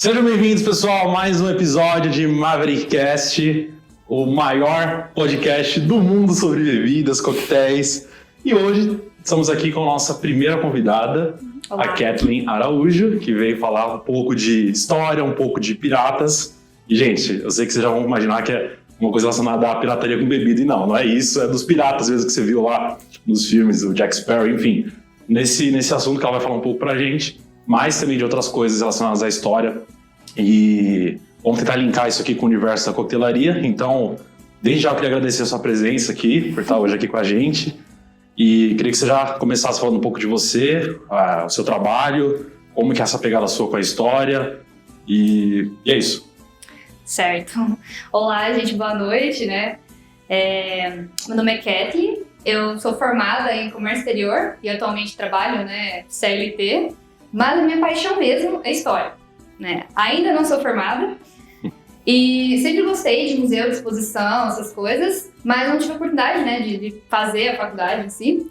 Sejam bem-vindos, pessoal, a mais um episódio de Maverickcast, o maior podcast do mundo sobre bebidas, coquetéis. E hoje estamos aqui com a nossa primeira convidada, Olá. A Kathleen Araújo, que veio falar um pouco de história, um pouco de piratas. E, gente, eu sei que vocês já vão imaginar que é uma coisa relacionada à pirataria com bebida. E não é isso, é dos piratas mesmo que você viu lá nos filmes, do Jack Sparrow, enfim. Nesse assunto que ela vai falar um pouco pra gente, mas também de outras coisas relacionadas à história. E vamos tentar linkar isso aqui com o universo da coquetelaria. Então, desde já eu queria agradecer a sua presença aqui, por estar hoje aqui com a gente. E queria que você já começasse falando um pouco de você, o seu trabalho, como que é essa pegada sua com a história. E é isso. Certo. Olá, gente, boa noite, né? Meu nome é Kathleen, eu sou formada em comércio exterior e atualmente trabalho, né, CLT, mas a minha paixão mesmo é história, né? Ainda não sou formada e sempre gostei de museu, de exposição, essas coisas, mas não tive a oportunidade, né, de fazer a faculdade em si.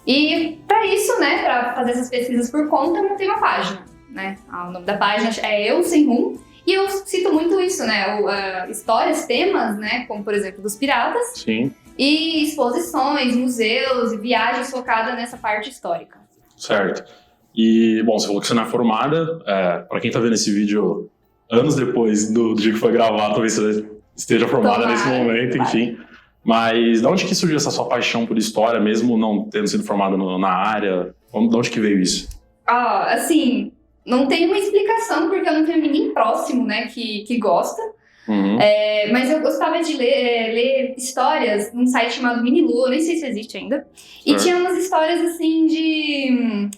E para isso, né, para fazer essas pesquisas por conta, eu montei uma página, né? O nome da página é Eu Sem Rum. E eu cito muito isso, né? Histórias, temas, né? Como, por exemplo, dos piratas. Sim. E exposições, museus e viagens focadas nessa parte histórica. Certo. E, bom, você falou que você não é formada. Para quem tá vendo esse vídeo anos depois do dia que foi gravado, talvez você esteja formada nesse momento, enfim. Mas de onde que surgiu essa sua paixão por história, mesmo não tendo sido formada na área? De onde que veio isso? Assim... Não tem uma explicação, porque eu não tenho ninguém próximo, né, que gosta. Uhum. Mas eu gostava de ler histórias num site chamado Minilu, nem sei se existe ainda. E tinha umas histórias, assim, de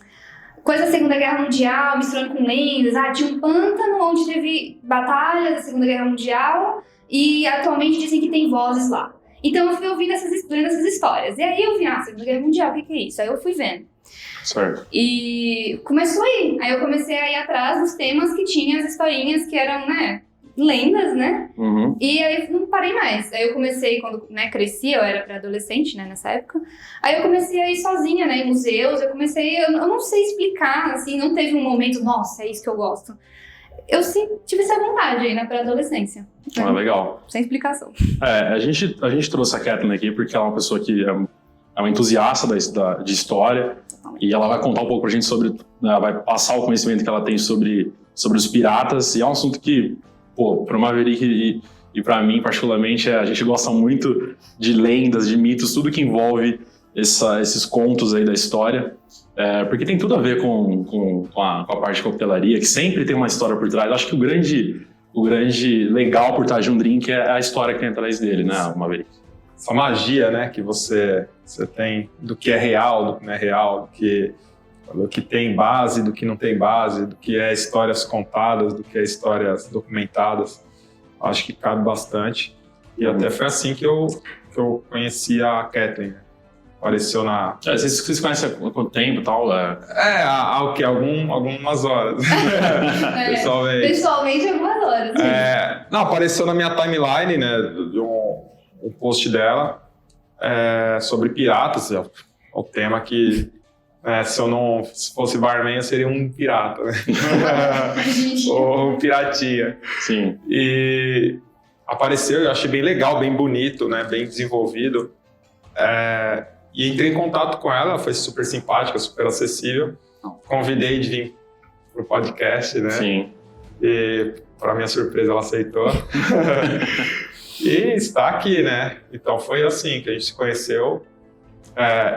coisa da Segunda Guerra Mundial, misturando com lendas. Tinha um pântano onde teve batalhas da Segunda Guerra Mundial e atualmente dizem que tem vozes lá. Então eu fui ouvindo lendo essas histórias. E aí eu vi, Segunda Guerra Mundial, o que é isso? Aí eu fui vendo. Certo. E começou aí. Aí eu comecei a ir atrás dos temas que tinha as historinhas que eram, né, lendas, né? Uhum. E aí não parei mais. Aí eu comecei, quando, né, cresci, eu era pré-adolescente, né, nessa época. Aí eu comecei a ir sozinha, né, em museus. Eu não sei explicar, assim, não teve um momento, nossa, é isso que eu gosto. Eu sempre tive essa vontade aí na pré-adolescência. Legal. Sem explicação. A gente trouxe a Kathleen aqui porque ela é uma pessoa que é uma entusiasta de história. E ela vai contar um pouco pra gente sobre, né, vai passar o conhecimento que ela tem sobre os piratas. E é um assunto que, pra Maverick e pra mim particularmente, a gente gosta muito de lendas, de mitos, tudo que envolve esses contos aí da história. Porque tem tudo a ver com a parte de coquetelaria, que sempre tem uma história por trás. Eu acho que o grande legal por trás de um drink é a história que tem atrás dele, né, Maverick? Essa magia, né, que você tem do que é real, do que não é real, do que tem base, do que não tem base, do que é histórias contadas, do que é histórias documentadas. Acho que cabe bastante. E até foi assim que eu conheci a Kathleen. Apareceu na... Vocês conhecem há quanto tempo e tal? Há o quê? Algumas horas. Pessoalmente, algumas horas. Não, apareceu na minha timeline, né, de um post dela sobre piratas, o tema que, se fosse barman, eu seria um pirata, né? Ou um piratinha. Sim. E apareceu, eu achei bem legal, bem bonito, né? Bem desenvolvido. E entrei em contato com ela, foi super simpática, super acessível. Convidei de vir pro podcast, né? Sim. E, para minha surpresa, ela aceitou. E está aqui, né? Então foi assim que a gente se conheceu.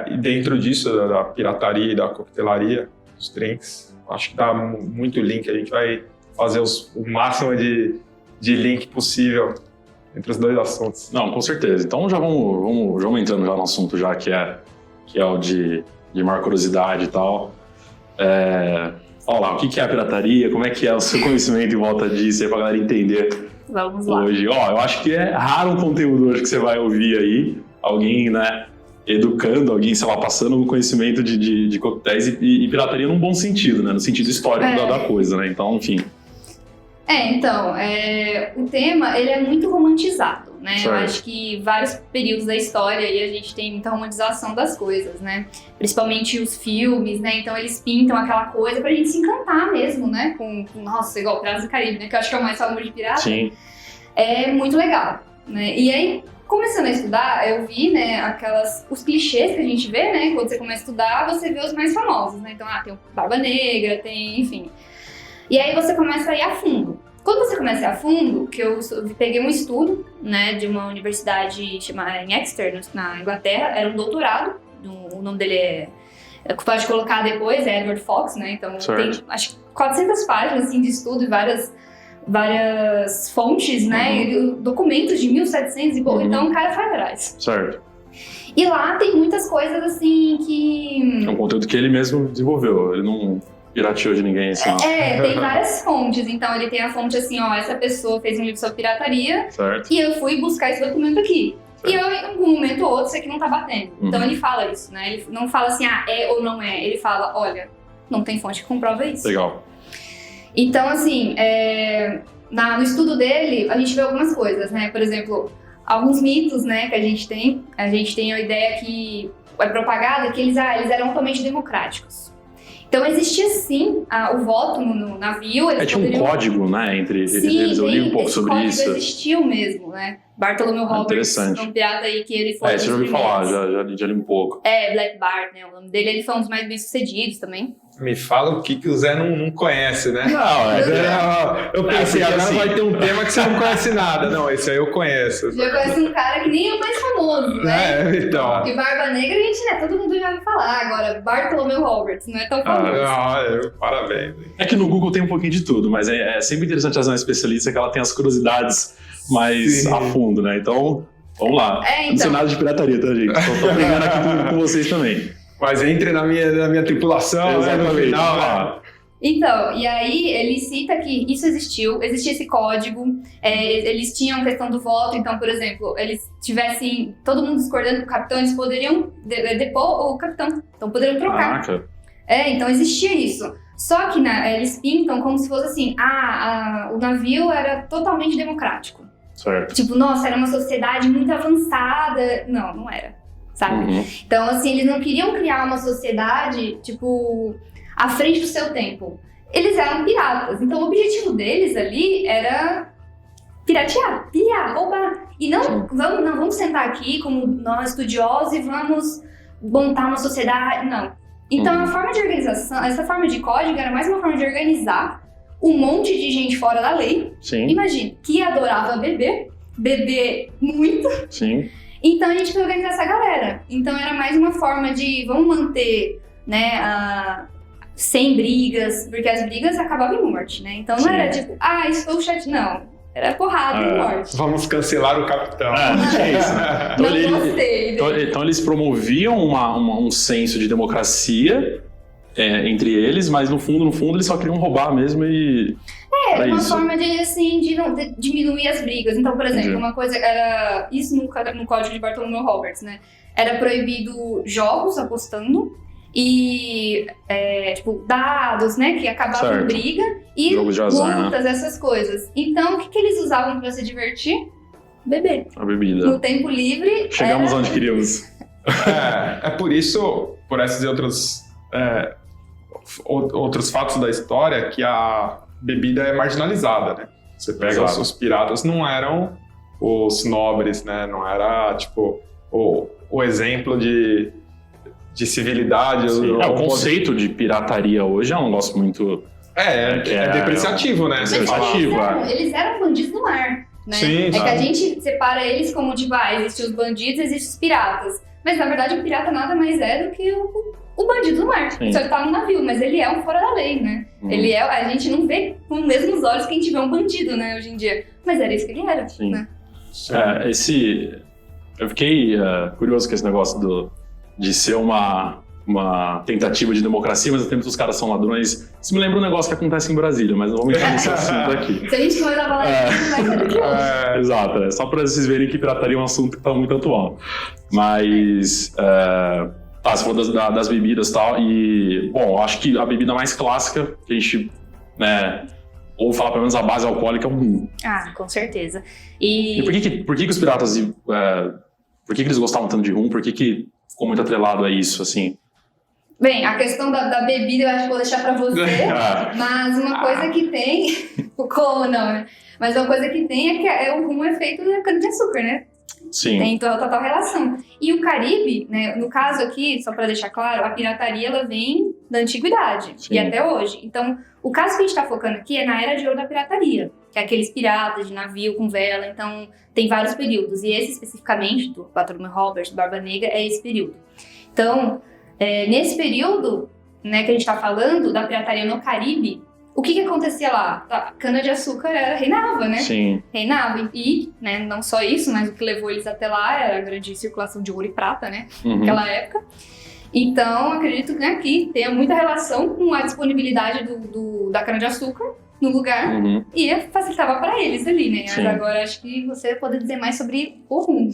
E dentro disso, da pirataria e da coquetelaria, dos drinks, acho que dá muito link. A gente vai fazer o máximo de link possível entre os dois assuntos. Não, com certeza. Então já vamos entrando já no assunto, já que é o de maior curiosidade e tal. Olha lá, o que é a pirataria? Como é que é o seu conhecimento em volta disso aí pra galera entender? Vamos lá. Hoje, eu acho que é raro um conteúdo hoje que você vai ouvir aí, alguém, né, educando, alguém, sei lá, passando um conhecimento de coquetéis e pirataria num bom sentido, né, no sentido histórico da coisa, né, então, enfim. O tema, ele é muito romantizado, né? Certo. Eu acho que vários períodos da história e a gente tem muita romantização das coisas, né? Principalmente os filmes, né? Então eles pintam aquela coisa pra gente se encantar mesmo, né? Nossa, igual Piratas do Caribe, né? Que eu acho que é o mais famoso de pirata. Sim. É muito legal, né? E aí, começando a estudar, eu vi, né, os clichês que a gente vê, né? Quando você começa a estudar, você vê os mais famosos, né? Então, tem o Barba Negra, tem, enfim. E aí você começa a ir a fundo. Quando você começa a ir a fundo, que eu peguei um estudo, né, de uma universidade chamada em Exeter, na Inglaterra, era um doutorado, o nome dele pode colocar depois, é Edward Fox, né? Então, tem, acho que 400 páginas, assim, de estudo e várias fontes, né? E documentos de 1700 e pouco, então o cara foi atrás. Certo. E lá tem muitas coisas assim que... É um conteúdo que ele mesmo desenvolveu, ele não pirateou de ninguém, assim. Tem várias fontes, então ele tem a fonte assim, ó, essa pessoa fez um livro sobre pirataria, Certo. e eu fui buscar esse documento aqui. Certo. E eu, em algum momento ou outro, isso aqui não tá batendo. Então ele fala isso, né? Ele não fala assim, é ou não é. Ele fala, olha, não tem fonte que comprova isso. Legal. Então, assim, no estudo dele, a gente vê algumas coisas, né? Por exemplo, alguns mitos, né, que a gente tem. A gente tem a ideia que é propagada que eles eram totalmente democráticos. Então, existia sim o voto no navio. Tinha um código, né, entre eles. Eu li um pouco sobre isso. Esse código existiu mesmo, né? Bartholomew Roberts, um pirata aí que ele foi... Você já ouviu falar, já li um pouco. Black Bart, né, o nome dele. Ele foi um dos mais bem-sucedidos também. Me fala o que o Zé não conhece, né? Não, eu pensei, agora assim, vai ter um tema que você não conhece nada. Não, esse aí eu conheço. Já conhece um cara que nem é o mais famoso, né? Então. E Barba Negra, a gente, né, todo mundo já ouviu falar. Agora, Bartholomew Roberts, não é tão famoso. Parabéns. É que no Google tem um pouquinho de tudo, mas é sempre interessante trazer uma especialista que ela tem as curiosidades mais a fundo, né? Então, vamos lá. Não sei nada de pirataria, tá, gente? Tô aprendendo aqui com vocês também. Mas entre na minha tripulação, né, no final, né? Então, e aí ele cita que isso existia esse código, eles tinham questão do voto, então, por exemplo, eles tivessem todo mundo discordando com o capitão, eles poderiam depor o capitão, então poderiam trocar. Caraca. Então existia isso. Só que eles pintam como se fosse assim, o navio era totalmente democrático. Certo. Tipo, nossa, era uma sociedade muito avançada. Não era, sabe? Então, assim, eles não queriam criar uma sociedade, tipo, à frente do seu tempo. Eles eram piratas, então o objetivo deles ali era piratear, pilhar, roubar. E não vamos sentar aqui como nós estudiosos e vamos montar uma sociedade, não. Então, a forma de organização, essa forma de código era mais uma forma de organizar um monte de gente fora da lei. Sim. Imagina, que adorava beber muito. Sim. Então a gente foi organizar essa galera. Então era mais uma forma de, vamos manter, né, sem brigas, porque as brigas acabavam em morte, né? Então não era tipo, estou chateado. Não, era porrada e morte. Vamos cancelar o capitão. É isso, né? Não gostei. Então eles promoviam um senso de democracia entre eles, mas no fundo eles só queriam roubar mesmo e... uma forma de diminuir as brigas. Então, por exemplo, uma coisa era... Isso no código de Bartholomew Roberts, né? Era proibido jogos apostando e, tipo, dados, né? Que acabavam em briga e multas, essas coisas. Então, o que eles usavam pra se divertir? Beber. A bebida. No tempo livre... Chegamos onde queríamos. É por isso, por esses outros fatos da história, que a bebida é marginalizada, né? Você pega os piratas, não eram os nobres, né? Não era, tipo, o exemplo de civilidade. O conceito de pirataria hoje é um negócio muito... É depreciativo, né? Eles eram bandidos do mar, né? Sim, que a gente separa eles como, tipo, existem os bandidos, existem os piratas. Mas, na verdade, o pirata nada mais é do que o bandido do mar. Sim. Só que tá no navio, mas ele é um fora da lei, né? Ele a gente não vê com os mesmos olhos que a gente vê um bandido, né, hoje em dia. Mas era isso que ele era, né? Eu fiquei curioso com esse negócio de ser uma tentativa de democracia, mas ao tempo os caras são ladrões. Isso me lembra um negócio que acontece em Brasília, mas não vamos entrar nesse assunto aqui. Se a gente começar a falar isso, vai ser daqui hoje. Exato, só para vocês verem que pirataria é um assunto que está muito atual. Mas... você falou das bebidas e tal, e, bom, acho que a bebida mais clássica que a gente, né, ou falar pelo menos a base alcoólica é um rum. Ah, com certeza. E por que os piratas, por que eles gostavam tanto de rum? Por que ficou muito atrelado a isso, assim? Bem, a questão da bebida eu acho que vou deixar pra você, mas uma coisa que tem... Como não, né? Mas uma coisa que tem é que o rum é feito de cana-de-açúcar, né? Sim. Tem total relação. E o Caribe, né, no caso aqui, só para deixar claro, a pirataria ela vem da antiguidade. Sim. E até hoje. Então, o caso que a gente está focando aqui é na Era de Ouro da Pirataria, que é aqueles piratas de navio com vela. Então, tem vários períodos. E esse especificamente, do Bartolomeu Roberts, do Barba Negra, é esse período. Então, nesse período, né, que a gente está falando da pirataria no Caribe, o que acontecia lá? A cana-de-açúcar reinava, né? Sim. Reinava. E, né, não só isso, mas o que levou eles até lá era a grande circulação de ouro e prata, né? Naquela época. Então, acredito, né, que tenha muita relação com a disponibilidade da cana-de-açúcar no lugar e facilitava para eles ali, né? Sim. Mas agora acho que você pode dizer mais sobre o rum.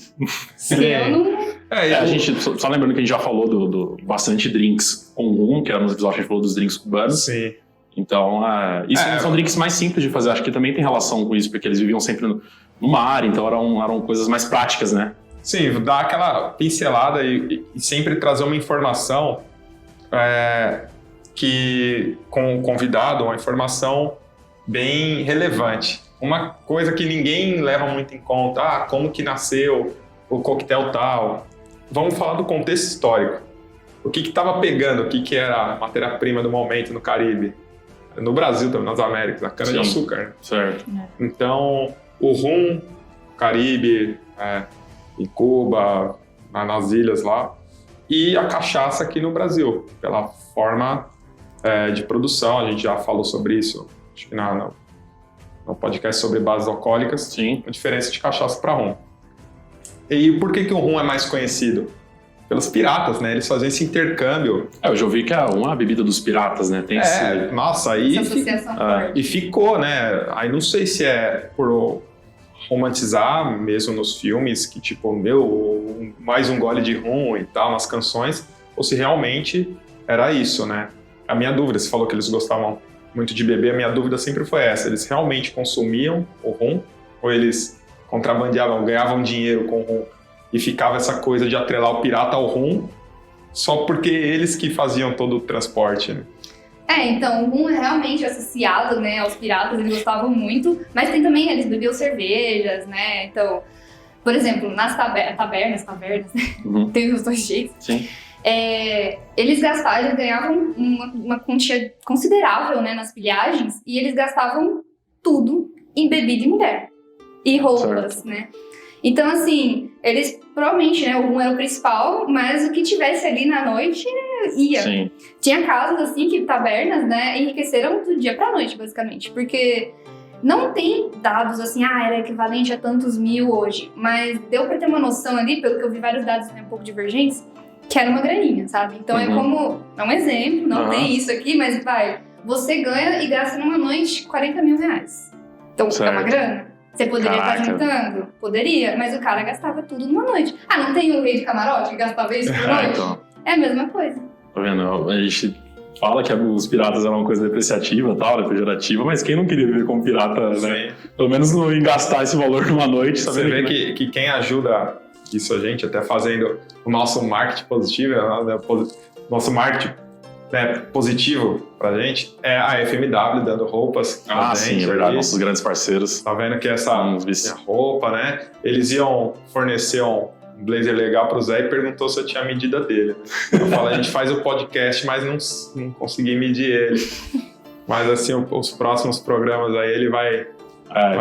Sim. Eu não... a gente, só lembrando que a gente já falou do bastante drinks com rum, que era nos episódios que a gente falou dos drinks cubanos. Sim. Então, isso são drinks mais simples de fazer. Acho que também tem relação com isso, porque eles viviam sempre no mar, então eram coisas mais práticas, né? Sim, dar aquela pincelada e sempre trazer uma informação que, com o convidado, uma informação bem relevante. Uma coisa que ninguém leva muito em conta, como que nasceu o coquetel tal. Vamos falar do contexto histórico. O que estava pegando, o que era a matéria-prima do momento no Caribe. No Brasil também, nas Américas, a cana-de-açúcar. Né? Certo. Então, o rum, Caribe, em Cuba, nas ilhas lá, e a cachaça aqui no Brasil, pela forma de produção. A gente já falou sobre isso, acho que no podcast sobre bases alcoólicas. Sim. A diferença de cachaça para rum. E por que o rum é mais conhecido? Pelos piratas, né? Eles faziam esse intercâmbio. Eu já ouvi que é uma bebida dos piratas, né? Tem nossa, aí... Essa associação forte. E ficou, né? Aí não sei se é por romantizar mesmo nos filmes, que tipo, mais um gole de rum e tal, nas canções, ou se realmente era isso, né? A minha dúvida, você falou que eles gostavam muito de beber, a minha dúvida sempre foi essa. Eles realmente consumiam o rum? Ou eles contrabandeavam, ganhavam dinheiro com o rum? E ficava essa coisa de atrelar o pirata ao rum, só porque eles que faziam todo o transporte, né? Então, o rum é realmente associado, né, aos piratas, eles gostavam muito, mas tem também, eles bebiam cervejas, né, então, por exemplo, nas tabernas, né? Tem os dois jeitos. Sim. Eles ganhavam uma quantia considerável, né, nas pilhagens, e eles gastavam tudo em bebida e mulher, e roupas, certo. Né. Então, assim, eles provavelmente, né, o rum era o principal, mas o que tivesse ali na noite ia. Sim. Tinha casos, assim, que tabernas, né, enriqueceram do dia pra noite, basicamente, porque não tem dados, assim, era equivalente a tantos mil hoje, mas deu pra ter uma noção ali, pelo que eu vi vários dados um pouco divergentes, que era uma graninha, sabe? Então é como, é um exemplo, não tem isso aqui, mas você ganha e gasta numa noite 40 mil reais. Então certo. É uma grana. Você poderia estar juntando? Poderia, mas o cara gastava tudo numa noite. Não tem o rei de camarote que gastava isso por noite? Então. É a mesma coisa. Tá vendo? A gente fala que os piratas eram uma coisa depreciativa, tal, pejorativa, mas quem não queria viver como pirata, né? Pelo menos em gastar esse valor numa noite. Você vê que quem ajuda isso a gente, até fazendo o nosso marketing positivo, né? Nosso marketing positivo pra gente, é a FMW dando roupas. Sim, é verdade, nossos grandes parceiros. Tá vendo que essa roupa, né? Eles iam fornecer um blazer legal pro Zé e perguntou se eu tinha a medida dele. Eu falei, a gente faz o podcast, mas não consegui medir ele. Mas assim, os próximos programas aí, ele vai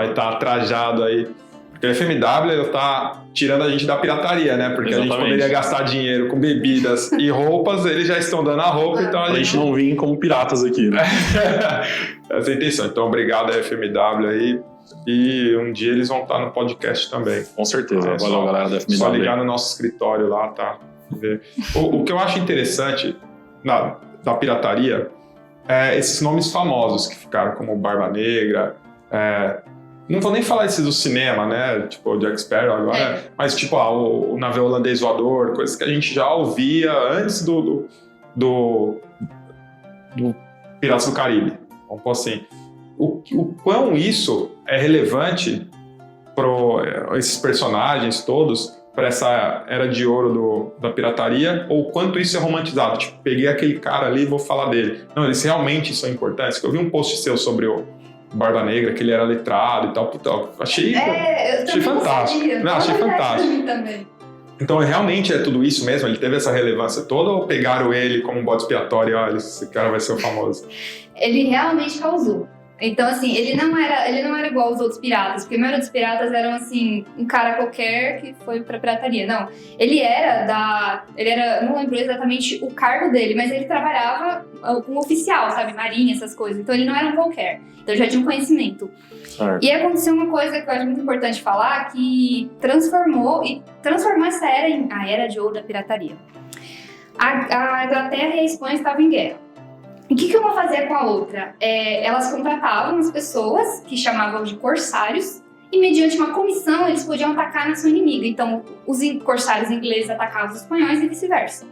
estar trajado aí. Porque a FMW tá tirando a gente da pirataria, né? Porque exatamente. A gente poderia gastar dinheiro com bebidas e roupas, eles já estão dando a roupa, então a gente não vir como piratas aqui, né? Essa é a intenção. Então, obrigado a FMW aí. E um dia eles vão estar no podcast também. Com certeza. Valeu, galera da FMW. Só ligar no nosso escritório lá, tá? O que eu acho interessante da pirataria é esses nomes famosos que ficaram, como Barba Negra, não vou nem falar esses do cinema, né? Tipo o Jack Sparrow agora, mas tipo o navio holandês voador, coisas que a gente já ouvia antes do Piratas do Caribe, vamos pôr assim. o quão isso é relevante para esses personagens todos, para essa era de ouro da pirataria, ou quanto isso é romantizado. Tipo, peguei aquele cara ali e vou falar dele. Não, eles realmente são importantes. Eu vi um post seu sobre o Barba Negra, que ele era letrado e tal. Puta, achei fantástico. Não, achei fantástico. Também. Então, realmente é tudo isso mesmo? Ele teve essa relevância toda ou pegaram ele como um bode expiatório e olha, esse cara vai ser o famoso? Ele realmente causou. Então, assim, ele não era igual aos outros piratas, porque a maioria dos piratas eram, assim, um cara qualquer que foi pra pirataria. Não, ele era, não lembro exatamente o cargo dele, mas ele trabalhava como oficial, sabe, marinha, essas coisas. Então, ele não era um qualquer. Então, ele já tinha um conhecimento. Certo. E aconteceu uma coisa que eu acho muito importante falar, que transformou essa era em a era de ouro da pirataria. A Inglaterra e a Espanha estavam em guerra. E o que uma fazia com a outra? Elas contratavam as pessoas, que chamavam de corsários, e mediante uma comissão eles podiam atacar a nação inimiga. Então, os corsários ingleses atacavam os espanhóis e vice-versa.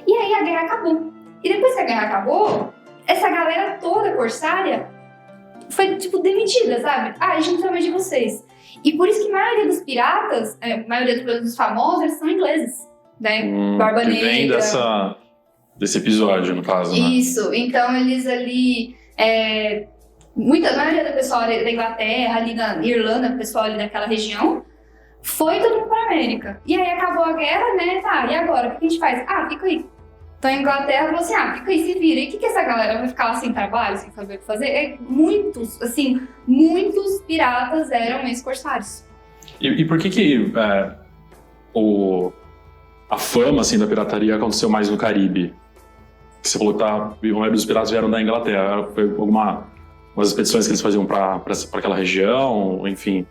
E aí a guerra acabou. E depois que a guerra acabou, essa galera toda corsária foi, tipo, demitida, sabe? A gente não precisa mais de vocês. E por isso que a maioria dos piratas, a maioria dos famosos, eles são ingleses, né? Barba Negra. Que vem desse episódio, no caso, né? Isso, então eles ali, a maioria do pessoal da Inglaterra, ali da Irlanda, o pessoal ali daquela região, foi todo mundo pra América. E aí acabou a guerra, né, tá, e agora, o que a gente faz? Fica aí. Então a Inglaterra falou assim, fica aí, se vira. E o que essa galera vai ficar lá sem trabalho, sem saber o que fazer? Muitos piratas eram ex-corsários. E por que a fama, assim, da pirataria aconteceu mais no Caribe? Você falou que a maioria dos piratas vieram da Inglaterra. Foi algumas expedições que eles faziam para aquela região, enfim?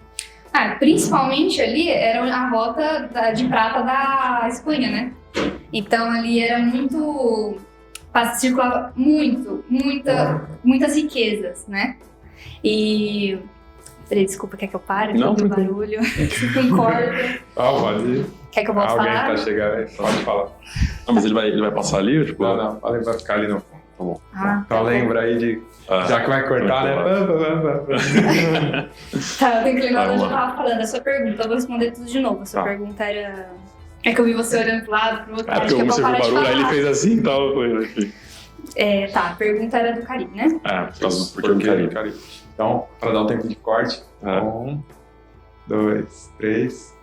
Principalmente ali era a rota de prata da Espanha, né? Então ali era muito... circulava muitas riquezas, né? E... Peraí, desculpa, quer que eu pare? Não, tem barulho. Concordo. Pode ir. Quer que eu volte a falar? Alguém tá chegando aí, pode falar. Não, mas ele vai passar ali? Tipo... Não, vai ficar ali no fundo. Tá bom. Tá lembra aí de... já que vai cortar, né? Tá, eu tenho que lembrar onde eu tava falando. A sua pergunta, eu vou responder tudo de novo. A sua pergunta era... É que eu vi você olhando pro lado, pro outro lado. Porque você viu o barulho, aí ele fez assim e tal. A pergunta era do Caribe, né? Porque o Caribe. Então, para dar um tempo de corte. 1, 2, 3...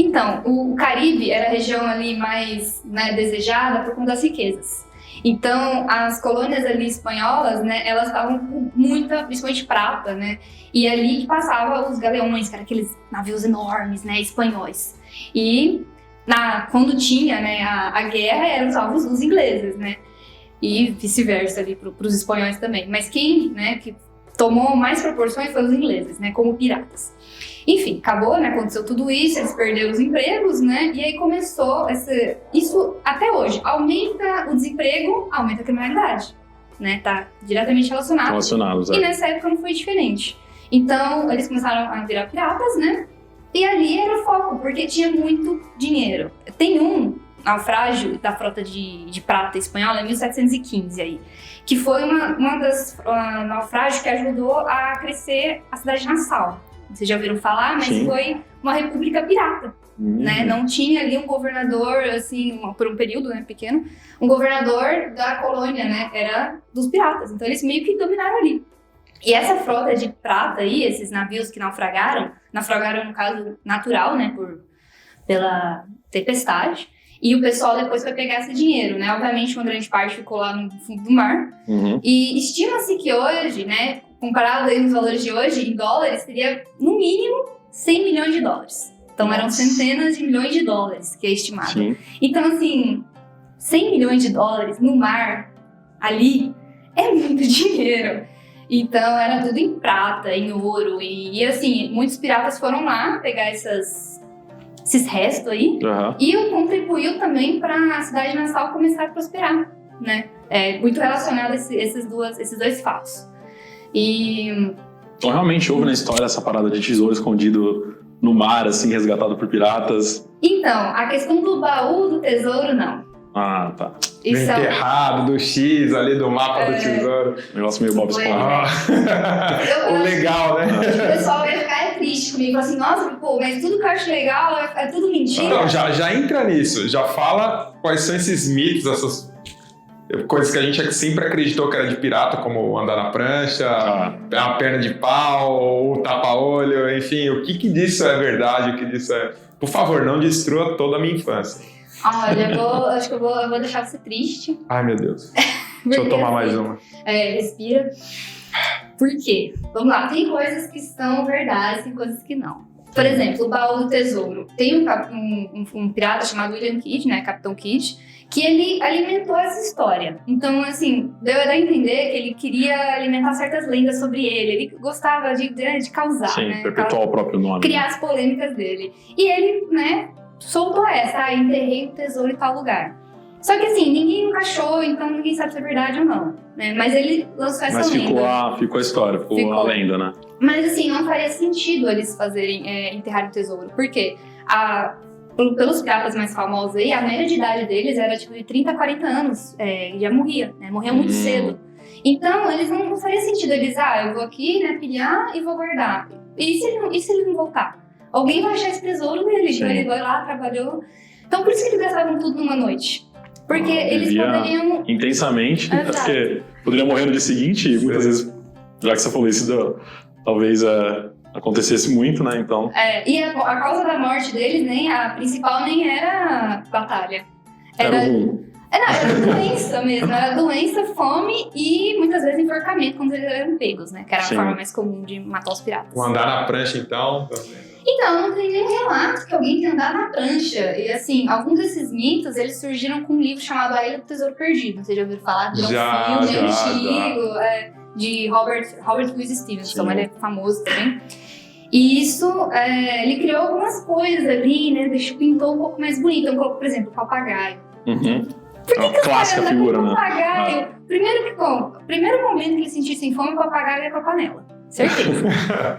Então, o Caribe era a região ali mais, né, desejada por conta das riquezas. Então, as colônias ali espanholas, né, elas estavam com muita, principalmente prata, né? E ali que passavam os galeões, que eram aqueles navios enormes, né, espanhóis. E quando tinha, né, a guerra, eram salvos os ingleses, né? E vice-versa ali para os espanhóis também. Mas quem, né, que tomou mais proporções foi os ingleses, né, como piratas. Enfim, acabou, né? Aconteceu tudo isso, eles perderam os empregos, né? E aí começou isso até hoje. Aumenta o desemprego, aumenta a criminalidade, né? Tá diretamente relacionado. E nessa época não foi diferente. Então, eles começaram a virar piratas, né? E ali era o foco, porque tinha muito dinheiro. Tem um naufrágio da frota de prata espanhola em 1715 aí, que foi uma das naufrágios que ajudou a crescer a cidade de Nassau. Vocês já ouviram falar, mas Sim. Foi uma república pirata, né? Não tinha ali um governador, assim, por um período, né, pequeno, um governador da colônia, né? Era dos piratas, então eles meio que dominaram ali. E essa frota de prata aí, esses navios que naufragaram no caso natural, né, pela tempestade, e o pessoal depois foi pegar esse dinheiro, né? Obviamente uma grande parte ficou lá no fundo do mar, e estima-se que hoje, né, comparado aí nos valores de hoje, em dólares, seria no mínimo 100 milhões de dólares. Então eram centenas de milhões de dólares que é estimado. Sim. Então assim, 100 milhões de dólares no mar, ali, é muito dinheiro. Então era tudo em prata, em ouro, e assim, muitos piratas foram lá pegar esses restos aí, e contribuiu também para a cidade de Nassau começar a prosperar, né? É muito relacionado a esses dois fatos. Então realmente houve na história essa parada de tesouro escondido no mar, assim, resgatado por piratas? Então, a questão do baú do tesouro, não. Ah, tá. No enterrado do X ali do mapa do tesouro. Negócio meio Bob Esponja. O legal, né? O pessoal vai ficar triste comigo, fala assim, nossa, pô, mas tudo que eu acho legal é tudo mentira. Não, já entra nisso, já fala quais são esses mitos, essas coisas que a gente sempre acreditou que era de pirata, como andar na prancha, a perna de pau, o tapa-olho, enfim, o que disso é verdade, o que disso é... Por favor, não destrua toda a minha infância. Olha, acho que eu vou deixar você triste. Ai, meu Deus. Deixa eu tomar mais uma. Respira. Por quê? Vamos lá, tem coisas que são verdades, tem coisas que não. Por exemplo, o baú do tesouro. Tem um pirata chamado William Kidd, né, Capitão Kidd, que ele alimentou essa história. Então, assim, deu a entender que ele queria alimentar certas lendas sobre ele. Ele gostava de causar, Sim, né? perpetuar o próprio nome. Criar as polêmicas dele. E ele, né, soltou essa, enterrei o tesouro em tal lugar. Só que assim, ninguém nunca achou, então ninguém sabe se é verdade ou não, né? Mas ele lançou essa lenda. Mas ficou a história, ficou a lenda, né? Mas assim, não faria sentido eles fazerem, enterrar o tesouro. Por quê? Pelos piratas mais famosos aí, a média de idade deles era tipo de 30 a 40 anos, já morria, né? Morria muito cedo. Então, eles não faria sentido eles, eu vou aqui, né, pilhar e vou guardar. E se ele não voltar? Alguém vai achar esse tesouro dele, então ele vai lá, trabalhou. Então, por isso que eles gastavam tudo numa noite. Porque eles poderiam... Intensamente, porque poderia morrer no dia seguinte, e muitas vezes, já que você falou isso, talvez acontecesse muito, né, então... E a causa da morte deles, a principal nem era batalha. Era doença mesmo, era doença, fome e muitas vezes enforcamento quando eles eram pegos, né, que era a forma mais comum de matar os piratas. O andar na prancha, então... Então, não tem nem relato que alguém tenha andado na prancha. E assim, alguns desses mitos, eles surgiram com um livro chamado A Ilha do Tesouro Perdido. Vocês já ouviram falar? De um filme antigo, de Robert Louis Stevenson, ele é famoso também. E isso, ele criou algumas coisas ali, né? Pintou um pouco mais bonito. Então, por exemplo, o papagaio. Por que clássica figura, né? Papagaio? Primeiro momento que eles sentissem fome, o papagaio ia pra panela. Certeza.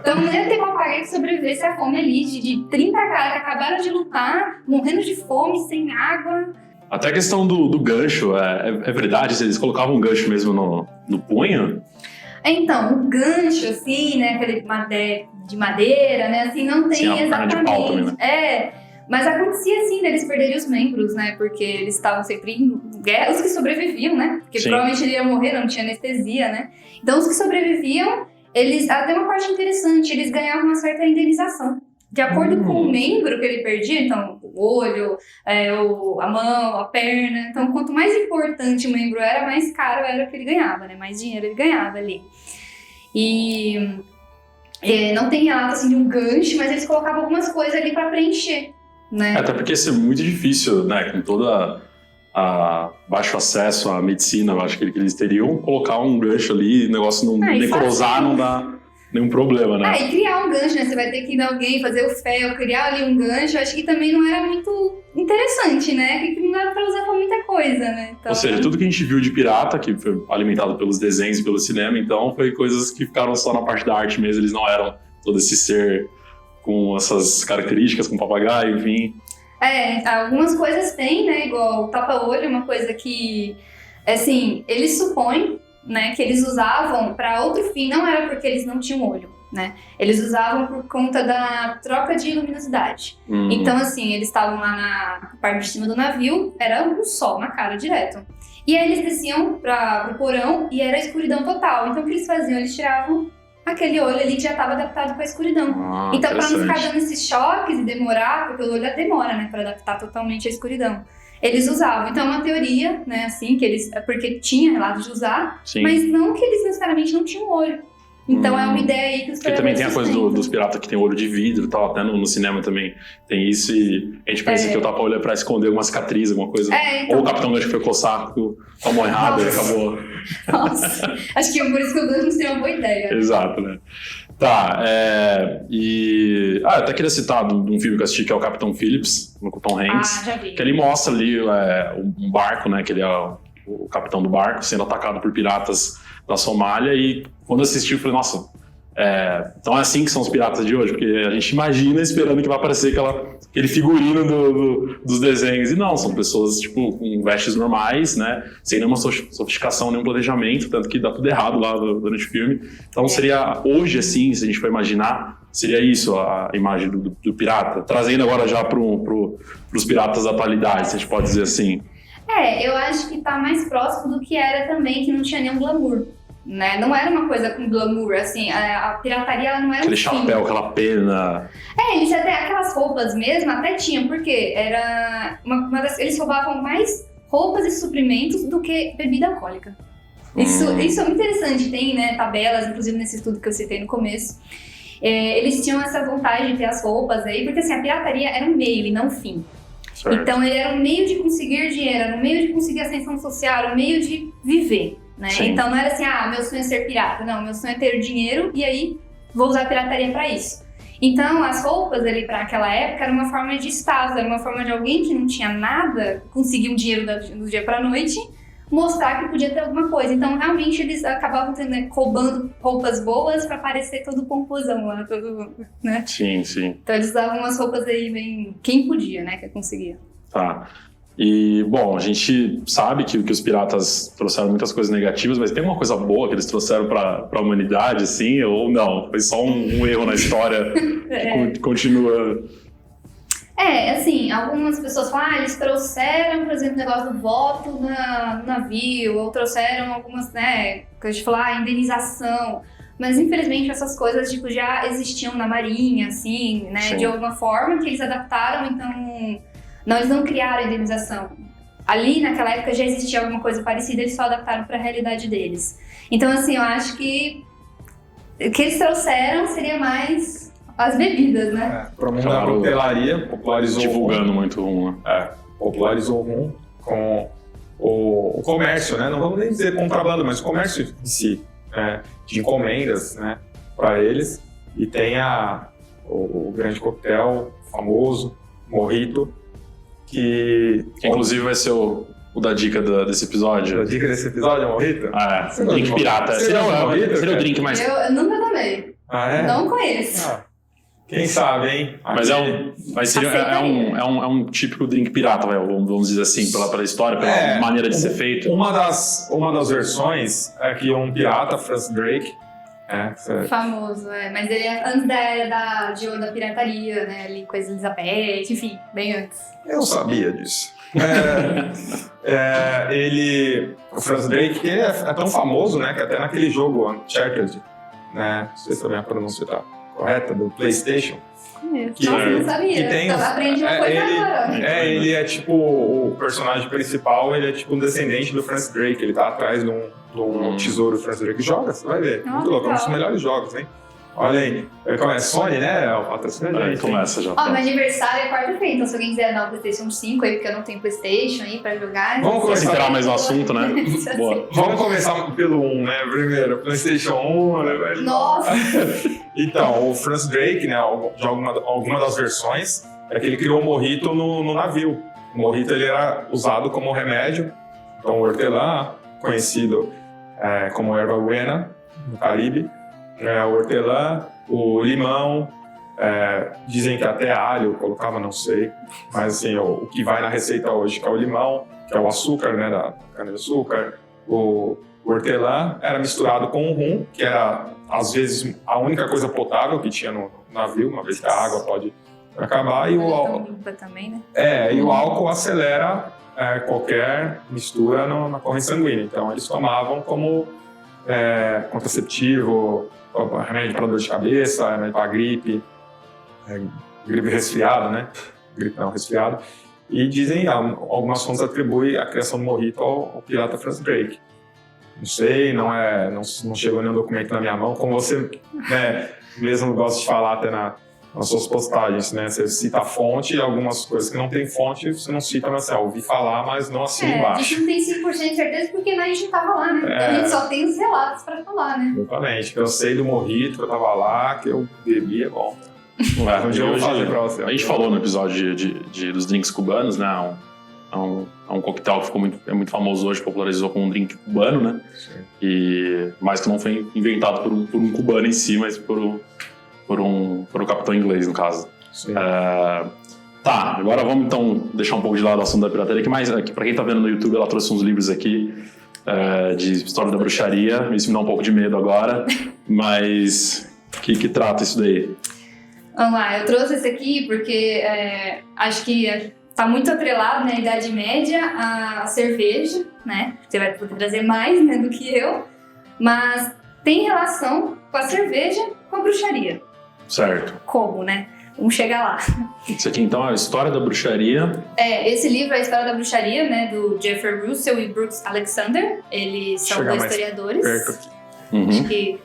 Então não ia ter papagaio que sobrevivesse à fome ali de 30 caras que acabaram de lutar, morrendo de fome, sem água. Até a questão do gancho, é verdade? Eles colocavam um gancho mesmo no punho? Então, o gancho, assim, né, aquele de madeira, né, assim, não tem exatamente. De pau também, né? Mas acontecia assim, eles perderem os membros, né, porque eles estavam sempre em guerra, os que sobreviviam, né, porque provavelmente ele ia morrer, não tinha anestesia, né. Então os que sobreviviam, até uma parte interessante, eles ganhavam uma certa indenização. De acordo com o membro que ele perdia, então, o olho, a mão, a perna. Então, quanto mais importante o membro era, mais caro era o que ele ganhava, né? Mais dinheiro ele ganhava ali. E não tem relato, assim, de um gancho, mas eles colocavam algumas coisas ali para preencher, né? Até porque isso é muito difícil, né? Com toda a baixo acesso à medicina, eu acho que eles teriam colocar um gancho ali, o negócio não necrosar, não dá nenhum problema, né? E criar um gancho, né? Você vai ter que ir em alguém, fazer o fel, criar ali um gancho, acho que também não era muito interessante, né? Que não dava pra usar pra muita coisa, né? Então... Ou seja, tudo que a gente viu de pirata, que foi alimentado pelos desenhos e pelo cinema, então foi coisas que ficaram só na parte da arte mesmo, eles não eram todo esse ser com essas características, com papagaio, enfim... Algumas coisas tem, né, igual o tapa-olho, uma coisa que, assim, eles supõem, né, que eles usavam para outro fim, não era porque eles não tinham olho, né, eles usavam por conta da troca de luminosidade. Então, assim, eles estavam lá na parte de cima do navio, era um sol na cara direto. E aí eles desciam pro porão e era escuridão total. Então, o que eles faziam? Eles tiravam aquele olho ali que já estava adaptado com a escuridão. Então, para não ficar dando esses choques e demorar, porque o olho demora, né, para adaptar totalmente à escuridão. Eles usavam. Então, é uma teoria, né, assim, que eles... Porque tinha relato de usar, mas não que eles necessariamente não tinham olho. Então, é uma ideia aí que os Porque também tem a coisa dos piratas que tem olho de vidro e tal, até no cinema também tem isso, e a gente pensa que o tapa-olho é pra esconder alguma cicatriz, alguma coisa. Então... Ou o Capitão Gancho foi coçar, tomou errado e acabou. Nossa, acho que por isso que o Gancho seria uma boa ideia. Exato, né? Tá, eu até queria citar de um filme que eu assisti, que é o Capitão Phillips, com o Tom Hanks. Já vi. Que ele mostra ali um barco, né, que ele é o capitão do barco, sendo atacado por piratas da Somália, e quando assisti eu falei, nossa, Então é assim que são os piratas de hoje, porque a gente imagina esperando que vai aparecer aquele figurino dos desenhos. E não, são pessoas tipo, com vestes normais, né? Sem nenhuma sofisticação, nenhum planejamento, tanto que dá tudo errado lá durante o filme. Então seria hoje, assim, se a gente for imaginar, seria isso a imagem do pirata. Trazendo agora já pros piratas da atualidade, se a gente pode dizer assim. Eu acho que tá mais próximo do que era também, que não tinha nenhum glamour. Né? Não era uma coisa com glamour, assim, a pirataria ela não era aquele chapéu, aquela pena. Eles até, aquelas roupas mesmo, até tinham, porque era eles roubavam mais roupas e suprimentos do que bebida alcoólica. Isso é muito interessante, tem, né, tabelas, inclusive nesse estudo que eu citei no começo. Eles tinham essa vontade de ter as roupas aí, porque assim, a pirataria era um meio e não um fim. Certo. Então ele era um meio de conseguir dinheiro, era um meio de conseguir ascensão social, era um meio de viver. Né? Então não era assim, meu sonho é ser pirata. Não, meu sonho é ter dinheiro e aí vou usar a pirataria para isso. Então as roupas ali para aquela época era uma forma de status, era uma forma de alguém que não tinha nada conseguir um dinheiro do dia para noite, mostrar que podia ter alguma coisa. Então realmente eles acabavam roubando roupas boas para parecer todo pomposão lá, todo, né? Sim, sim. Então eles usavam umas roupas aí bem... Quem podia, né, que conseguia. Tá. E, bom, a gente sabe que os piratas trouxeram muitas coisas negativas, mas tem uma coisa boa que eles trouxeram para a humanidade, assim, ou não? Foi só um erro na história que continua... Assim, algumas pessoas falam, eles trouxeram, por exemplo, o negócio do voto no navio, ou trouxeram algumas, né, que a gente fala, indenização. Mas, infelizmente, essas coisas, tipo, já existiam na marinha, assim, né, de alguma forma, que eles adaptaram, então... Não, eles não criaram a indenização. Ali, naquela época, já existia alguma coisa parecida, eles só adaptaram para a realidade deles. Então, assim, eu acho que o que eles trouxeram seria mais as bebidas, né? Para o mundo da coquetelaria, popularizou divulgando muito o rum, né? Popularizou o rum com o comércio, né? Não vamos nem dizer contrabando, mas o comércio em si, né? De encomendas, né? Para eles. E tem o grande coquetel famoso, Mojito, que inclusive vai ser o da dica desse episódio. A dica desse episódio é o Mojito? Drink pirata. Seria o drink mais... Eu nunca tomei. Não conheço. Quem sabe, hein? Mas é um típico drink pirata, vamos dizer assim, pela história, pela maneira de ser feito. Uma das versões é que um pirata, Francis Drake, famoso, mas ele é antes da era de ouro da pirataria, né, ali com a Elizabeth, enfim, bem antes. Eu sabia disso. O Francis Drake, ele é tão famoso, né, que até naquele jogo Uncharted, né, não sei se a minha pronúncia tá correta, do PlayStation. Não sabia. Aprendi uma coisa agora. Ele é tipo, o personagem principal, ele é tipo um descendente do Francis Drake, ele tá atrás de um tesouro do Francis Drake. Joga, você vai ver. Muito louco, é um dos melhores jogos, hein? Olha aí, começa Sony, né? O patrocínio aí começa já. Meu aniversário é quarta-feira, então se alguém quiser dar o PlayStation 5 aí, porque eu não tenho PlayStation aí pra jogar. Vamos começar a entrar mais no assunto, né? Boa. Vamos começar pelo 1, né? Primeiro, PlayStation 1, né, velho? Nossa! Então, o Francis Drake, né, de alguma das versões, é que ele criou o Mojito no navio. O Mojito ele era usado como remédio, então o hortelã, conhecido como erva buena no Caribe, o hortelã, o limão, dizem que até alho colocava, não sei, mas assim, o que vai na receita hoje, que é o limão, que é o açúcar, né, da cana-de-açúcar, o hortelã era misturado com o rum, que era, às vezes, a única coisa potável que tinha no navio, uma vez que a água pode acabar, e o álcool... também, né? E o álcool acelera qualquer mistura na corrente sanguínea, então eles tomavam como contraceptivo, remédio para dor de cabeça, remédio para gripe, gripe resfriado, né? Gripe não, resfriado. E dizem, algumas fontes atribuem a criação do Mojito ao pirata Francis Drake. Não sei, não chegou nenhum documento na minha mão, como você mesmo gosta de falar até nas suas postagens, né? Você cita a fonte e algumas coisas que não tem fonte, você não cita, mas ouvi falar, mas não assina embaixo. A gente não tem 100% de certeza porque a gente não tava lá, né? Então a gente só tem os relatos pra falar, né? Exatamente, que eu sei do Mojito, que eu tava lá, que eu bebi, é bom. Um dia eu vou fazer pra você. A gente falou no episódio dos drinks cubanos, né? É um coquetel que é muito famoso hoje, popularizou como um drink cubano, né? Mas que não foi inventado por um cubano em si, mas por um capitão inglês, no caso. Tá, agora vamos então deixar um pouco de lado o assunto da pirataria, que pra quem tá vendo no YouTube, ela trouxe uns livros aqui de história da bruxaria. Isso me dá um pouco de medo agora, mas que trata isso daí? Vamos lá, eu trouxe esse aqui porque acho que tá muito atrelado na Idade Média a cerveja, né? Você vai poder trazer mais, né, do que eu, mas tem relação com a cerveja com a bruxaria. Certo. Como, né? Vamos chegar lá. Isso aqui então é a história da bruxaria. Esse livro é a história da bruxaria, né, do Jeffrey Russell e Brooks Alexander. Eles são dois historiadores. Acho que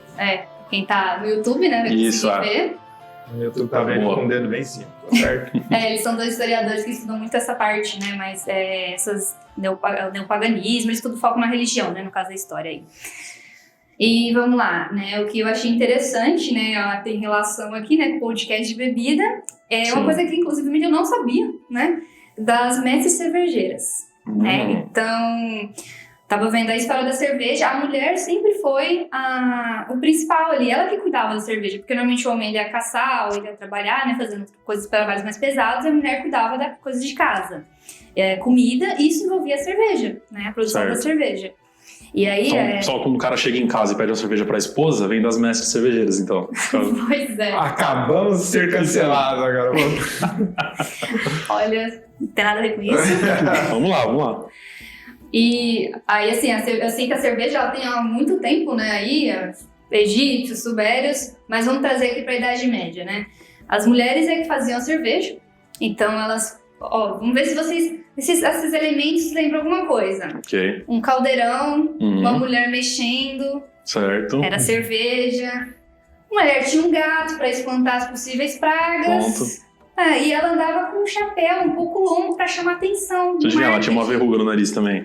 quem tá no YouTube, né, vai conseguir ver. No YouTube tá vendo com o dedo bem cima, certo? Eles são dois historiadores que estudam muito essa parte, né? Mas o neopaganismo, eles tudo focam na religião, né? No caso da história aí. E vamos lá, né? O que eu achei interessante, né? Ela tem relação aqui, né? Com o podcast de bebida. Uma coisa que, inclusive, eu não sabia, né? Das mestres cervejeiras, né? Então... Tava vendo a história da cerveja, a mulher sempre foi o principal ali, ela que cuidava da cerveja, porque normalmente o homem ele ia caçar ou ele ia trabalhar, né, fazendo coisas trabalhos mais pesados, e a mulher cuidava da coisa de casa, comida, e isso envolvia a cerveja, né, a produção da cerveja. E aí, só quando o cara chega em casa e pede uma cerveja pra esposa, vem das mestres cervejeiras, então. Pois é. Acabamos de ser cancelados agora. Olha, não tem nada a ver com isso. Vamos lá. E aí, assim, eu sei que a cerveja ela tem há muito tempo, né, aí, egípcios, sumérios, mas vamos trazer aqui para a Idade Média, né? As mulheres que faziam a cerveja, então elas... vamos ver se esses elementos lembram alguma coisa. Ok. Um caldeirão, uma mulher mexendo. Certo. Era cerveja. Uma mulher tinha um gato para espantar as possíveis pragas. Ponto. E ela andava com um chapéu um pouco longo para chamar atenção. Ela tinha uma verruga no nariz também.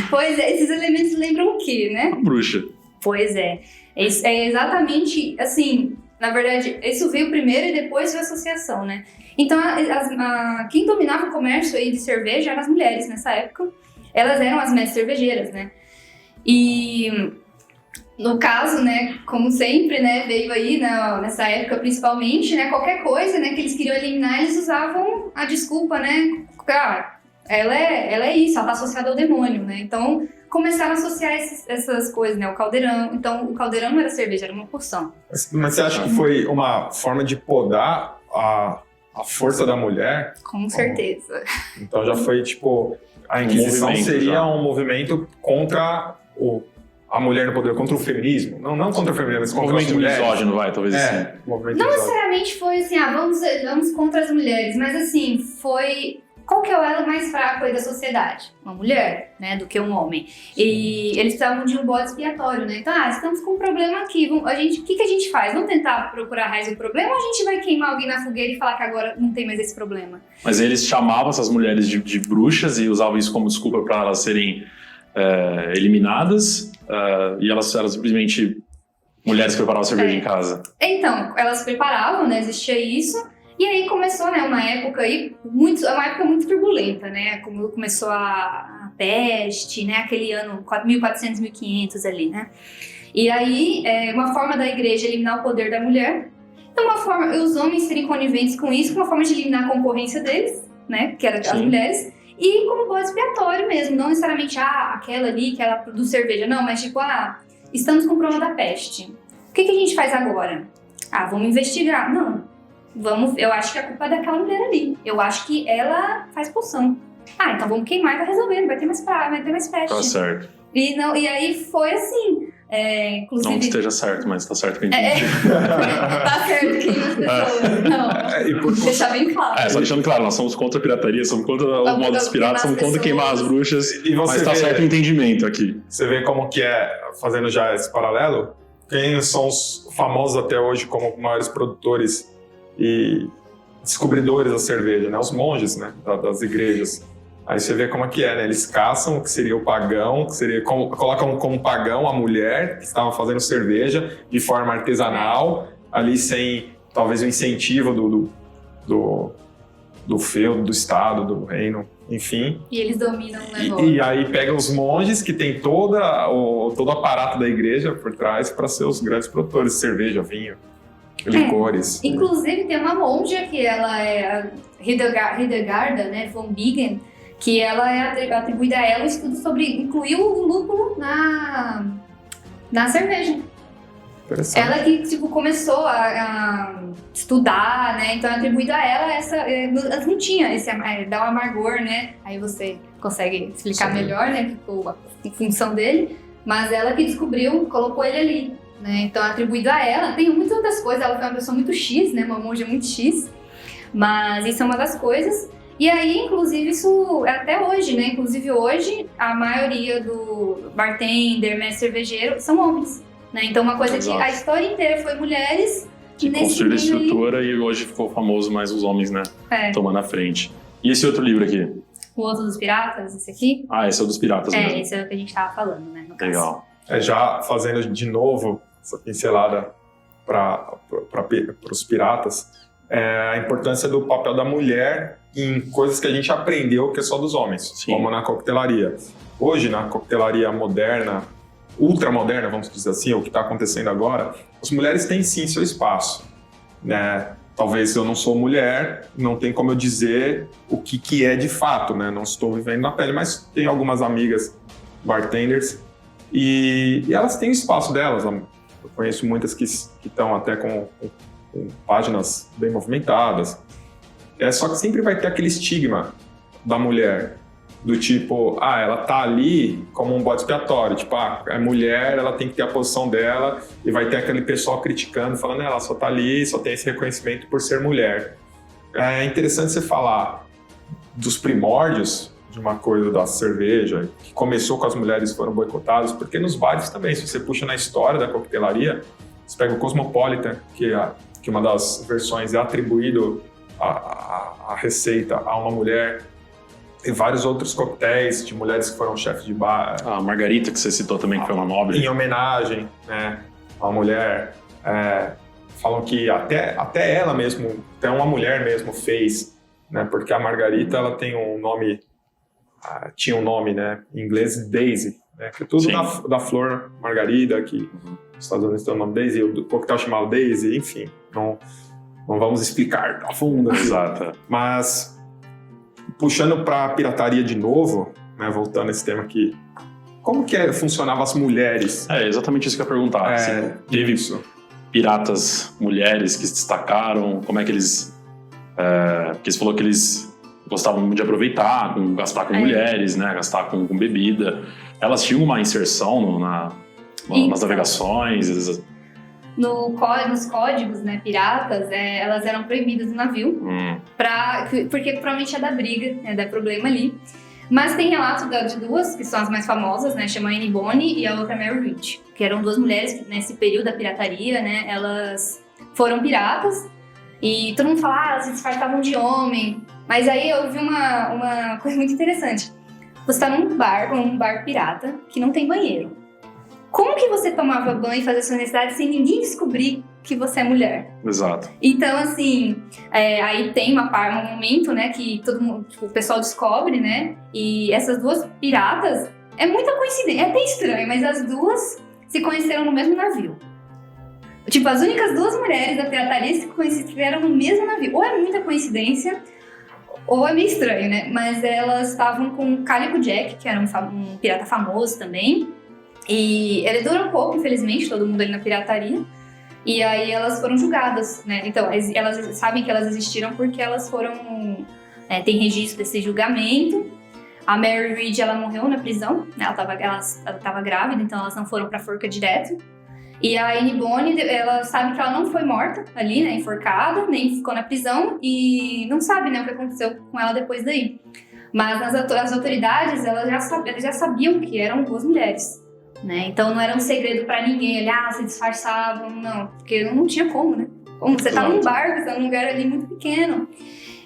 Pois é, esses elementos lembram o quê, né? Uma bruxa. Pois é. É exatamente assim, na verdade, isso veio primeiro e depois veio a associação, né? Então, quem dominava o comércio aí de cerveja eram as mulheres nessa época. Elas eram as mestres cervejeiras, né? E... No caso, né, como sempre, né, veio aí nessa época principalmente, né, qualquer coisa, né, que eles queriam eliminar, eles usavam a desculpa, né, ela é isso, ela tá associada ao demônio, né, então começaram a associar essas coisas, né, o caldeirão, então o caldeirão não era cerveja, era uma porção. Mas você acha que foi uma forma de podar a força da mulher? Com certeza. Então já foi tipo, a Inquisição seria um movimento contra a mulher no poder, contra o feminismo. Não contra o feminismo, mas contra as mulheres. Misógino, talvez assim. Não necessariamente foi assim, vamos contra as mulheres, mas assim, foi... Qual que é o elo mais fraco aí da sociedade? Uma mulher, né, do que um homem. E eles precisavam de um bode expiatório, né? Então, estamos com um problema aqui. O que a gente faz? Vamos tentar procurar a raiz do problema ou a gente vai queimar alguém na fogueira e falar que agora não tem mais esse problema? Mas eles chamavam essas mulheres de bruxas e usavam isso como desculpa para elas serem eliminadas, e elas eram simplesmente mulheres que preparavam cerveja em casa. Então, elas preparavam, né? Existia isso. E aí começou, né, uma época muito turbulenta, né? Como começou a peste, né? Aquele ano 1400, 1500 ali, né? E aí, uma forma da igreja eliminar o poder da mulher. Então, uma forma, os homens serem coniventes com isso, uma forma de eliminar a concorrência deles, né? Que era as mulheres. E como bode expiatório mesmo, não necessariamente, aquela ali que ela produz cerveja. Não, mas tipo, estamos com o problema da peste. O que a gente faz agora? Vamos investigar. Não. Eu acho que a culpa é daquela mulher ali. Eu acho que ela faz poção. Então vamos queimar e vai resolver, não vai ter mais praga, vai ter mais peste. Tá certo. E aí foi assim. Inclusive... Não que esteja certo, mas tá certo que a gente tá certo que as pessoas. Não. Deixar bem claro. Só deixando claro, nós somos contra a pirataria, somos contra o modo dos piratas, somos contra queimar as bruxas. Mas tá certo o entendimento aqui. Você vê como que fazendo já esse paralelo, quem são os famosos até hoje como maiores produtores e descobridores da cerveja, né? Os monges, né? Das igrejas. Aí você vê como é que né? Eles caçam o que seria o pagão, colocam como pagão a mulher que estava fazendo cerveja de forma artesanal, ali sem talvez o incentivo do feudo, do estado, do reino. enfim. E eles dominam o negócio. E aí pega os monges que tem todo o aparato da igreja por trás para ser os grandes produtores de cerveja, vinho, licores. Inclusive tem uma monja que ela é a Hildegarda, né, von Bingen, que ela é atribuída a ela o estudo sobre incluir o lúpulo na cerveja. Ela que tipo, começou a estudar, né? Então é atribuído a ela ela não tinha esse dar um amargor, né? Aí você consegue explicar melhor, né? A função dele. Mas ela que descobriu, colocou ele ali, né? Então é atribuído a ela. Tem muitas outras coisas. Ela foi uma pessoa muito X, né? Uma monja muito X. Mas isso é uma das coisas. E aí, inclusive, isso até hoje, né? Inclusive hoje, a maioria do bartender, mestre cervejeiro, são homens. Né? Então, uma coisa que a história inteira foi mulheres que construíram a estrutura e hoje ficou famoso mais os homens, né? Tomando a frente. E esse outro livro aqui? O Outro dos Piratas, esse aqui? Ah, esse é o dos Piratas mesmo. Esse é o que a gente tava falando, né? No caso. Legal. Já fazendo de novo essa pincelada para os piratas, a importância do papel da mulher em coisas que a gente aprendeu que é só dos homens, Sim. como na coquetelaria. Hoje, na coquetelaria moderna, ultramoderna, vamos dizer assim, o que está acontecendo agora, as mulheres têm sim seu espaço, né? Talvez eu não sou mulher, não tem como eu dizer o que é de fato, né? Não estou vivendo na pele, mas tenho algumas amigas bartenders e elas têm o espaço delas. Eu conheço muitas que estão até com páginas bem movimentadas. Só que sempre vai ter aquele estigma da mulher, do tipo, ela tá ali como um bode expiatório, tipo, é mulher, ela tem que ter a posição dela, e vai ter aquele pessoal criticando, falando, ela só tá ali, só tem esse reconhecimento por ser mulher. É interessante você falar dos primórdios de uma coisa da cerveja, que começou com as mulheres que foram boicotadas, porque nos bares também, se você puxa na história da coquetelaria, você pega o Cosmopolitan, que uma das versões é atribuído a receita a uma mulher, e vários outros coquetéis de mulheres que foram chefes de bar. A Margarita, que você citou também, que foi uma nobre. Em homenagem, né, a uma mulher. Falam que até ela mesmo, até uma mulher mesmo fez, né, porque a Margarita, ela tem um nome, tinha um nome, né, em inglês Daisy, né, que é tudo da flor Margarida, que nos Estados Unidos tem o nome Daisy, o coquetel chamado Daisy, enfim, não vamos explicar a fundo. Exato. Mas puxando para a pirataria de novo, né, voltando a esse tema aqui, como que funcionavam as mulheres? É exatamente isso que eu ia perguntar. Teve piratas mulheres que se destacaram, como é que eles... porque você falou que eles gostavam muito de aproveitar, gastar com mulheres, né, gastar com bebida. Elas tinham uma inserção nas navegações? Nos códigos, né, piratas, elas eram proibidas no navio, porque provavelmente ia dar briga, né, dar problema ali. Mas tem relatos de duas, que são as mais famosas, né, chama Anne Bonny e a outra Mary Read, que eram duas mulheres que nesse período da pirataria, né, elas foram piratas e todo mundo fala, elas se disfarçavam de homem. Mas aí eu vi uma coisa muito interessante. Você tá num bar pirata que não tem banheiro. Como que você tomava banho e fazia suas necessidades sem ninguém descobrir que você é mulher? Exato. Então, assim, aí tem um momento, né, que todo mundo, tipo, o pessoal descobre, né, e essas duas piratas, é muita coincidência, é até estranho, mas as duas se conheceram no mesmo navio. Tipo, as únicas duas mulheres da pirataria se conheceram no mesmo navio. Ou é muita coincidência, ou é meio estranho, né, mas elas estavam com o Calico Jack, que era um pirata famoso também. E ele dura um pouco, infelizmente, todo mundo ali na pirataria. E aí elas foram julgadas, né? Então, elas sabem que elas existiram porque elas foram... tem registro desse julgamento. A Mary Read, ela morreu na prisão, né? Ela tava grávida, então elas não foram pra forca direto. E a Anne Bonny, ela sabe que ela não foi morta ali, né? Enforcada, nem ficou na prisão. E não sabe, né, o que aconteceu com ela depois daí. Mas as autoridades, elas já sabiam que eram duas mulheres. Né? Então não era um segredo pra ninguém, se disfarçavam, não, porque não tinha como, né? Como você tá num barco, você tá num lugar ali muito pequeno.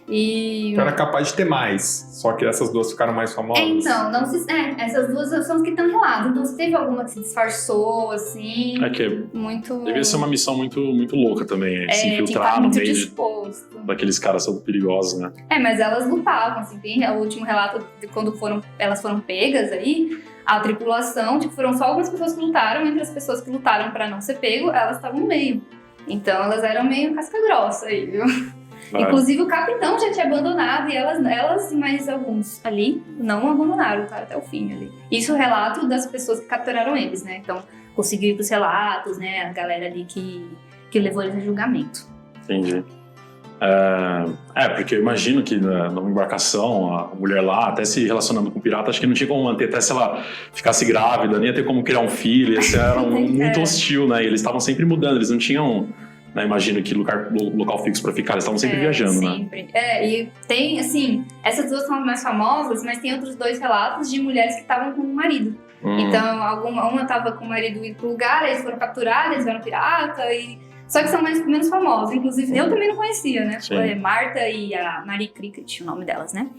E... Então era capaz de ter mais, só que essas duas ficaram mais famosas. Então, essas duas são as que estão relatas. Então, se teve alguma que se disfarçou, assim... É que muito... devia ser uma missão muito, muito louca também, se tinha que infiltrar estar no muito meio disposto. daqueles caras todos perigosos, né? Mas elas lutavam, assim. Tem o último relato de quando elas foram pegas aí, a tripulação, tipo, foram só algumas pessoas que lutaram, entre as pessoas que lutaram pra não ser pego, elas estavam no meio. Então, elas eram meio casca grossa aí, viu? Inclusive, o capitão já tinha abandonado e elas e mais alguns ali não abandonaram o cara até o fim ali. Isso é o relato das pessoas que capturaram eles, né? Então, conseguiram os relatos, né? A galera ali que levou eles a julgamento. Entendi. Porque eu imagino que numa embarcação, a mulher lá, até se relacionando com o pirata, acho que não tinha como manter, até se ela ficasse grávida, nem ia ter como criar um filho, esse era muito hostil, né? E eles estavam sempre mudando, eles não tinham... Imagino que local fixo pra ficar, eles estavam sempre viajando, sempre. E tem, assim, essas duas são as mais famosas, mas tem outros 2 relatos de mulheres que estavam com o marido. Então, uma estava com o marido indo pro lugar, eles foram capturados, eles eram pirata, só que são menos famosas. Inclusive, eu também não conhecia, né? Foi Marta e a Marie Cricket, o nome delas, né?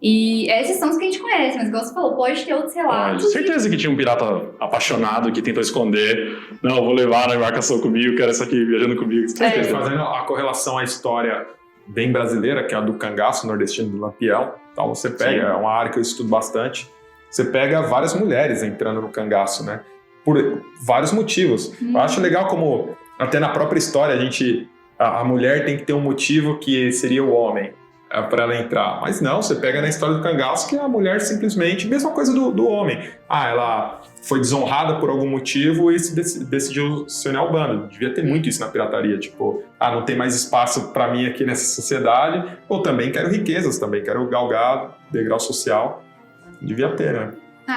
E esses são os que a gente conhece, mas igual você falou, pode ter outros relatos. Certeza que tinha um pirata apaixonado que tentou esconder. Não, vou levar na embarcação comigo, quero essa aqui viajando comigo. Certeza. Fazendo a correlação à história bem brasileira, que é a do cangaço nordestino do Lampião. Então você pega, é uma área que eu estudo bastante, você pega várias mulheres entrando no cangaço, né? Por vários motivos. Eu acho legal como, até na própria história, a mulher tem que ter um motivo que seria o homem. Para ela entrar. Mas não, você pega na história do cangaço que a mulher simplesmente, mesma coisa do homem. Ela foi desonrada por algum motivo e decidiu se unir ao bando. Devia ter muito isso na pirataria, tipo, não tem mais espaço para mim aqui nessa sociedade, ou também quero riquezas, também quero galgar degrau social. Devia ter, né?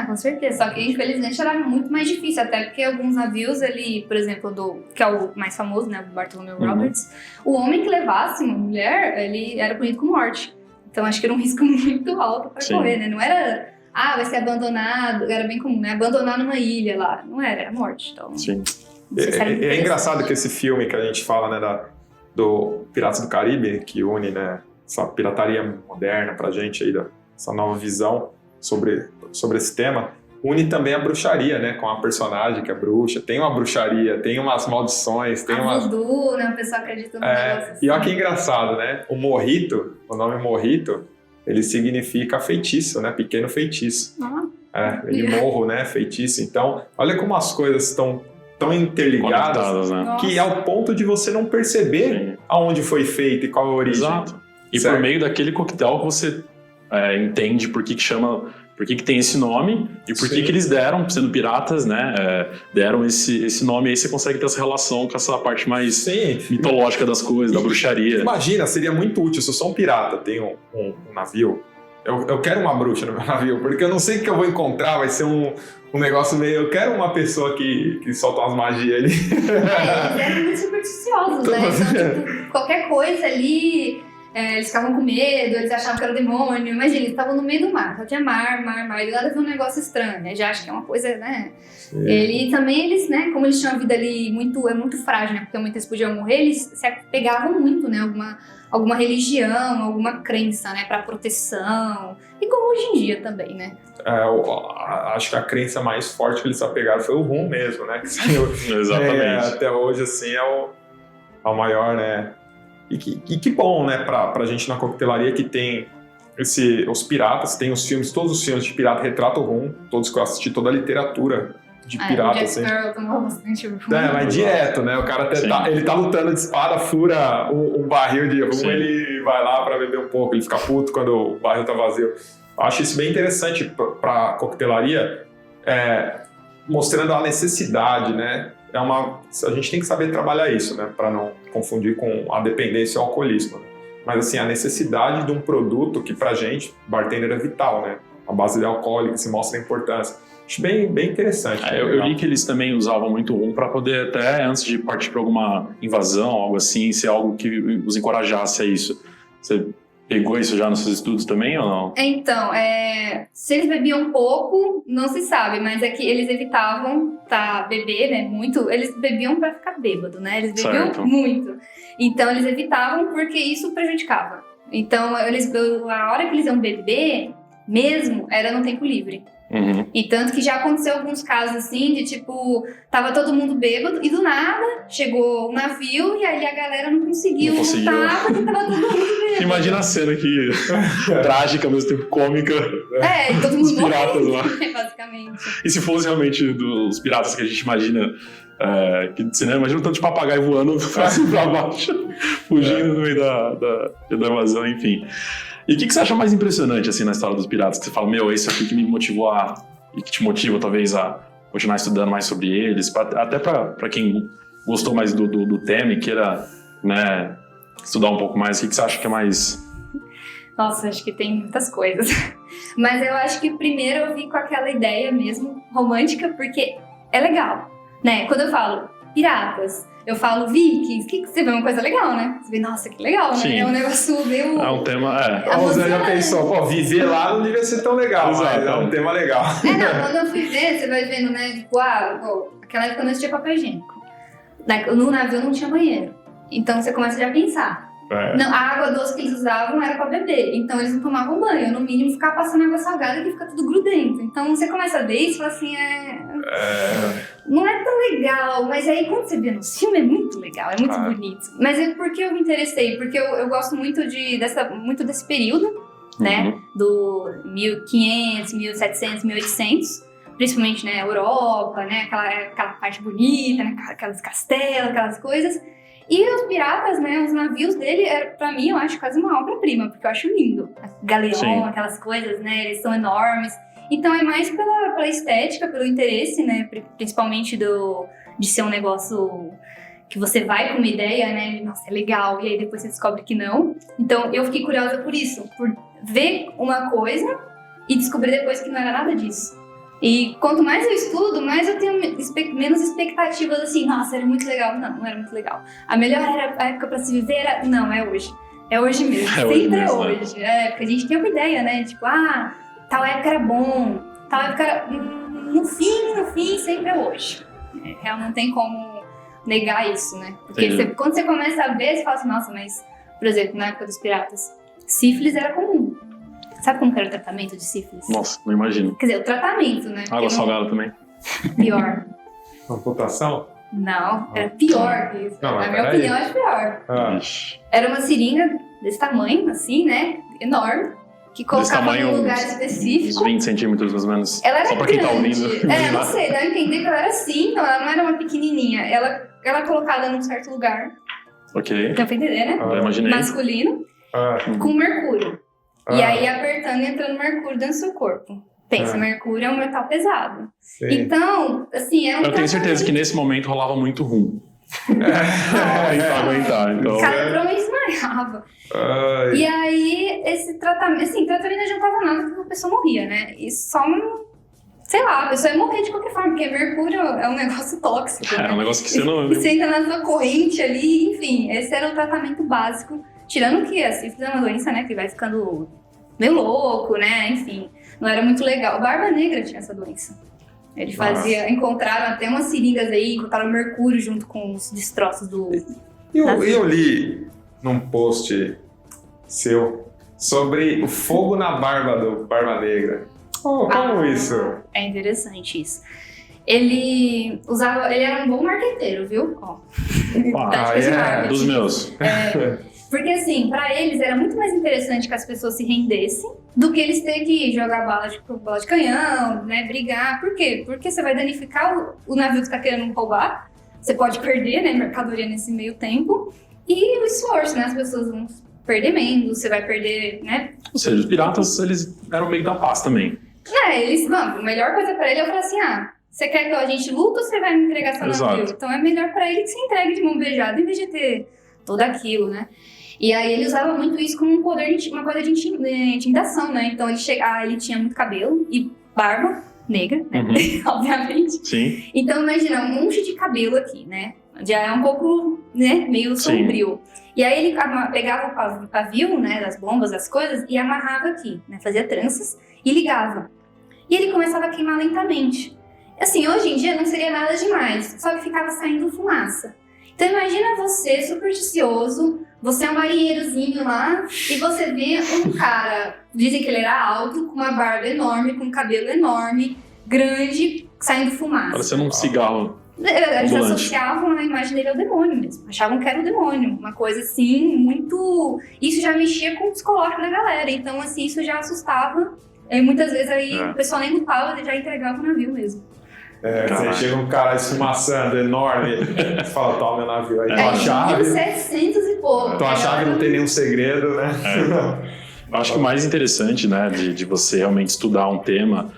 Com certeza. Só que, infelizmente, era muito mais difícil. Até porque alguns navios, ele, por exemplo, que é o mais famoso, né? O Bartholomew Roberts. O homem que levasse uma mulher, ele era punido com morte. Então, acho que era um risco muito alto para correr, né? Não era, vai ser abandonado. Era bem comum, né? Abandonar numa ilha lá. Não era morte. Então, sim. É engraçado que esse filme que a gente fala, né? Do Piratas do Caribe, que une, né? Essa pirataria moderna pra gente aí, essa nova visão sobre esse tema, une também a bruxaria, né? Com a personagem que é bruxa. Tem uma bruxaria, tem umas maldições, tem voodoo, né? O pessoal acredita no negócio assim. E olha que engraçado, né? O nome Morrito, ele significa feitiço, né? Pequeno feitiço. Morro, né? Feitiço. Então, olha como as coisas estão tão interligadas, né? Que é ao ponto de você não perceber aonde foi feito e qual a origem. Exato. E por meio daquele coquetel que você entende por que tem esse nome e por que eles deram, sendo piratas, né? Deram esse nome, aí você consegue ter essa relação com essa parte mais mitológica das coisas, da bruxaria. Imagina, seria muito útil se eu sou um pirata, tenho um navio. Eu quero uma bruxa no meu navio, porque eu não sei o que eu vou encontrar, vai ser um negócio meio... Eu quero uma pessoa que solta umas magias ali. Eles eram muito supersticiosos, né? Então, tipo, qualquer coisa ali... eles ficavam com medo, eles achavam que era o demônio. Imagina, eles estavam no meio do mar, só tinha mar, e do nada viu um negócio estranho, né? Já acho que é uma coisa, né? Eles, né, como eles tinham a vida ali muito frágil, né? Porque muitos podiam morrer, eles se apegavam muito, né? Alguma religião, alguma crença, né? Pra proteção. Igual hoje em dia também, né? Acho que a crença mais forte que eles se apegaram foi o rum mesmo, né? Que Exatamente. Até hoje, assim, é o maior, né? E que bom, né, pra gente na coquetelaria que tem os piratas, tem os filmes, todos os filmes de pirata retratam o rum, todos que eu assisti, toda a literatura de pirata. Jack Sparrow tomou bastante rum. Mas direto, né, o cara ele tá lutando de espada, fura um barril de rum, ele vai lá pra beber um pouco, ele fica puto quando o barril tá vazio. Eu acho isso bem interessante pra coquetelaria, mostrando a necessidade, né. A gente tem que saber trabalhar isso, né, para não confundir com a dependência e o alcoolismo. Né? Mas assim, a necessidade de um produto que pra gente, bartender, é vital, né? A base de alcoólica, se mostra a importância. Acho bem interessante. Eu li que eles também usavam muito rum para poder, até antes de partir para alguma invasão, algo assim, ser algo que os encorajasse a isso. Você pegou isso já nos seus estudos também ou não? Então, se eles bebiam pouco, não se sabe, mas é que eles evitavam beber, né, muito. Eles bebiam para ficar bêbado, né? Eles bebiam muito. Então, eles evitavam porque isso prejudicava. Então, a hora que eles iam beber, mesmo, era no tempo livre. Uhum. E tanto que já aconteceu alguns casos assim, de tipo, tava todo mundo bêbado e do nada chegou o navio e aí a galera não conseguiu voltar porque tava todo mundo bêbado. Imagina a cena que trágica, ao mesmo tempo cômica. E todo mundo Os piratas lá. basicamente. E se fosse realmente dos piratas que a gente imagina, que de cinema, imagina um tanto de papagaio voando pra cima e pra baixo, fugindo no meio da invasão, enfim. E o que você acha mais impressionante assim, na história dos piratas? Que você fala, esse aqui que me motivou e que te motiva talvez a continuar estudando mais sobre eles, até pra quem gostou mais do tema e queira, né, estudar um pouco mais, o que você acha que é mais... Nossa, acho que tem muitas coisas. Mas eu acho que primeiro eu vi com aquela ideia mesmo romântica, porque é legal, né? Quando eu falo piratas, eu falo vikings, que você vê uma coisa legal, né? Você vê, nossa, que legal, né? Sim. É um negócio meio... É um tema, Você já pensou, viver lá não devia ser tão legal, Exato, mas é um tema legal. Não, quando eu fui ver, você vai vendo, né? Tipo, aquela época não tinha papel higiênico. No navio não tinha banheiro. Então você começa já a pensar. Não, a água doce que eles usavam era pra beber, então eles não tomavam banho. No mínimo, ficava passando água salgada que fica tudo grudento. Então você começa a ver isso e fala assim, não é tão legal. Mas aí quando você vê no filme é muito legal, é muito bonito. Mas por que eu me interessei? Porque eu gosto muito muito desse período, né? Do 1500, 1700, 1800. Principalmente, né, Europa, né? Aquela parte bonita, né? Aquelas castelos, aquelas coisas. E os piratas, né, os navios dele, pra mim, eu acho quase uma obra-prima, porque eu acho lindo. Galeão, aquelas coisas, né, eles são enormes. Então é mais pela estética, pelo interesse, né, principalmente de ser um negócio que você vai com uma ideia, né, nossa, é legal, e aí depois você descobre que não. Então eu fiquei curiosa por isso, por ver uma coisa e descobrir depois que não era nada disso. E quanto mais eu estudo, mais eu tenho menos expectativas assim, nossa, era muito legal. Não era muito legal. A melhor época pra se viver era... Não, é hoje. É hoje mesmo. Sempre é hoje. Porque a gente tem uma ideia, né? Tipo, tal época era bom, tal época era... No fim, sempre é hoje. Real, não tem como negar isso, né? Porque quando você começa a ver, você fala assim, nossa, mas... Por exemplo, na época dos piratas, sífilis era comum. Sabe como que era o tratamento de sífilis? Nossa, não imagino. Quer dizer, o tratamento, né? Água salgada também? Pior. Amputação? Não, era pior que isso. Não, na minha opinião, é pior. Era uma seringa desse tamanho, assim, né? Enorme. Que colocava num lugar específico. Uns 20 centímetros, mais ou menos. Ela era só pra grande. quem tá ouvindo. Não sei, dá a entender que ela era assim, então ela não era uma pequenininha. Ela colocada num certo lugar. Ok. Dá pra entender, né? Eu imaginei. Masculino. Com mercúrio. E aí apertando e entrando mercúrio dentro do seu corpo. Pensa, mercúrio é um metal pesado. Sim. Então, assim, era um Eu tenho certeza que nesse momento rolava muito rum. Pra aguentar, então... Cara, provavelmente desmaiava. E aí, esse tratamento... Assim, tratamento não adiantava nada porque a pessoa morria, né? E só sei lá, a pessoa ia morrer de qualquer forma, porque mercúrio é um negócio tóxico, né? É um negócio que você não... E você entra na sua corrente ali, enfim. Esse era o tratamento básico. Tirando que a sífilis é uma doença, né, que vai ficando meio louco, né, enfim, não era muito legal. O Barba Negra tinha essa doença. Ele encontraram até umas seringas aí, encontraram mercúrio junto com os destroços do... Eu li num post seu sobre o fogo na barba do Barba Negra. Como isso? É interessante isso. Ele era um bom marqueteiro, viu? Dos meus. Porque assim, pra eles era muito mais interessante que as pessoas se rendessem do que eles terem que jogar bala de canhão, né, brigar. Por quê? Porque você vai danificar o navio que você tá querendo roubar, você pode perder, né, mercadoria nesse meio tempo, e o esforço, né, as pessoas vão perder menos, você vai perder, né. Ou seja, os piratas, eles eram meio da paz também. A melhor coisa pra ele é falar assim, você quer que a gente luta ou você vai me entregar seu navio? Então é melhor pra ele que você entregue de mão beijada em vez de ter tudo aquilo, né. E aí ele usava muito isso como um poder, uma coisa de intimidação, né? Então ele tinha muito cabelo e barba negra, né? Obviamente. Sim. Então imagina, um monte de cabelo aqui, né? Já é um pouco, né, meio sombrio. Sim. E aí ele pegava o pavio, né, das bombas, das coisas, e amarrava aqui, né? Fazia tranças e ligava. E ele começava a queimar lentamente. Assim, hoje em dia não seria nada demais, só que ficava saindo fumaça. Então imagina você, supersticioso, você é um marinheirozinho lá, e você vê um cara, dizem que ele era alto, com uma barba enorme, com um cabelo enorme, grande, saindo fumaça. Parecendo um cigarro. Eles ambulante. associavam a imagem dele ao demônio mesmo. Achavam que era o demônio. Uma coisa assim, muito... Isso já mexia com o psicológico da galera. Então, assim, isso já assustava. E muitas vezes aí o pessoal nem lutava, já entregava o navio mesmo. Você chega um cara esfumaçando, enorme, você fala, toma meu navio aí, tua Em chave. 1700 e pouco. Tua chave não tem nenhum segredo, né? Então, eu acho que o mais interessante, né, de você realmente estudar um tema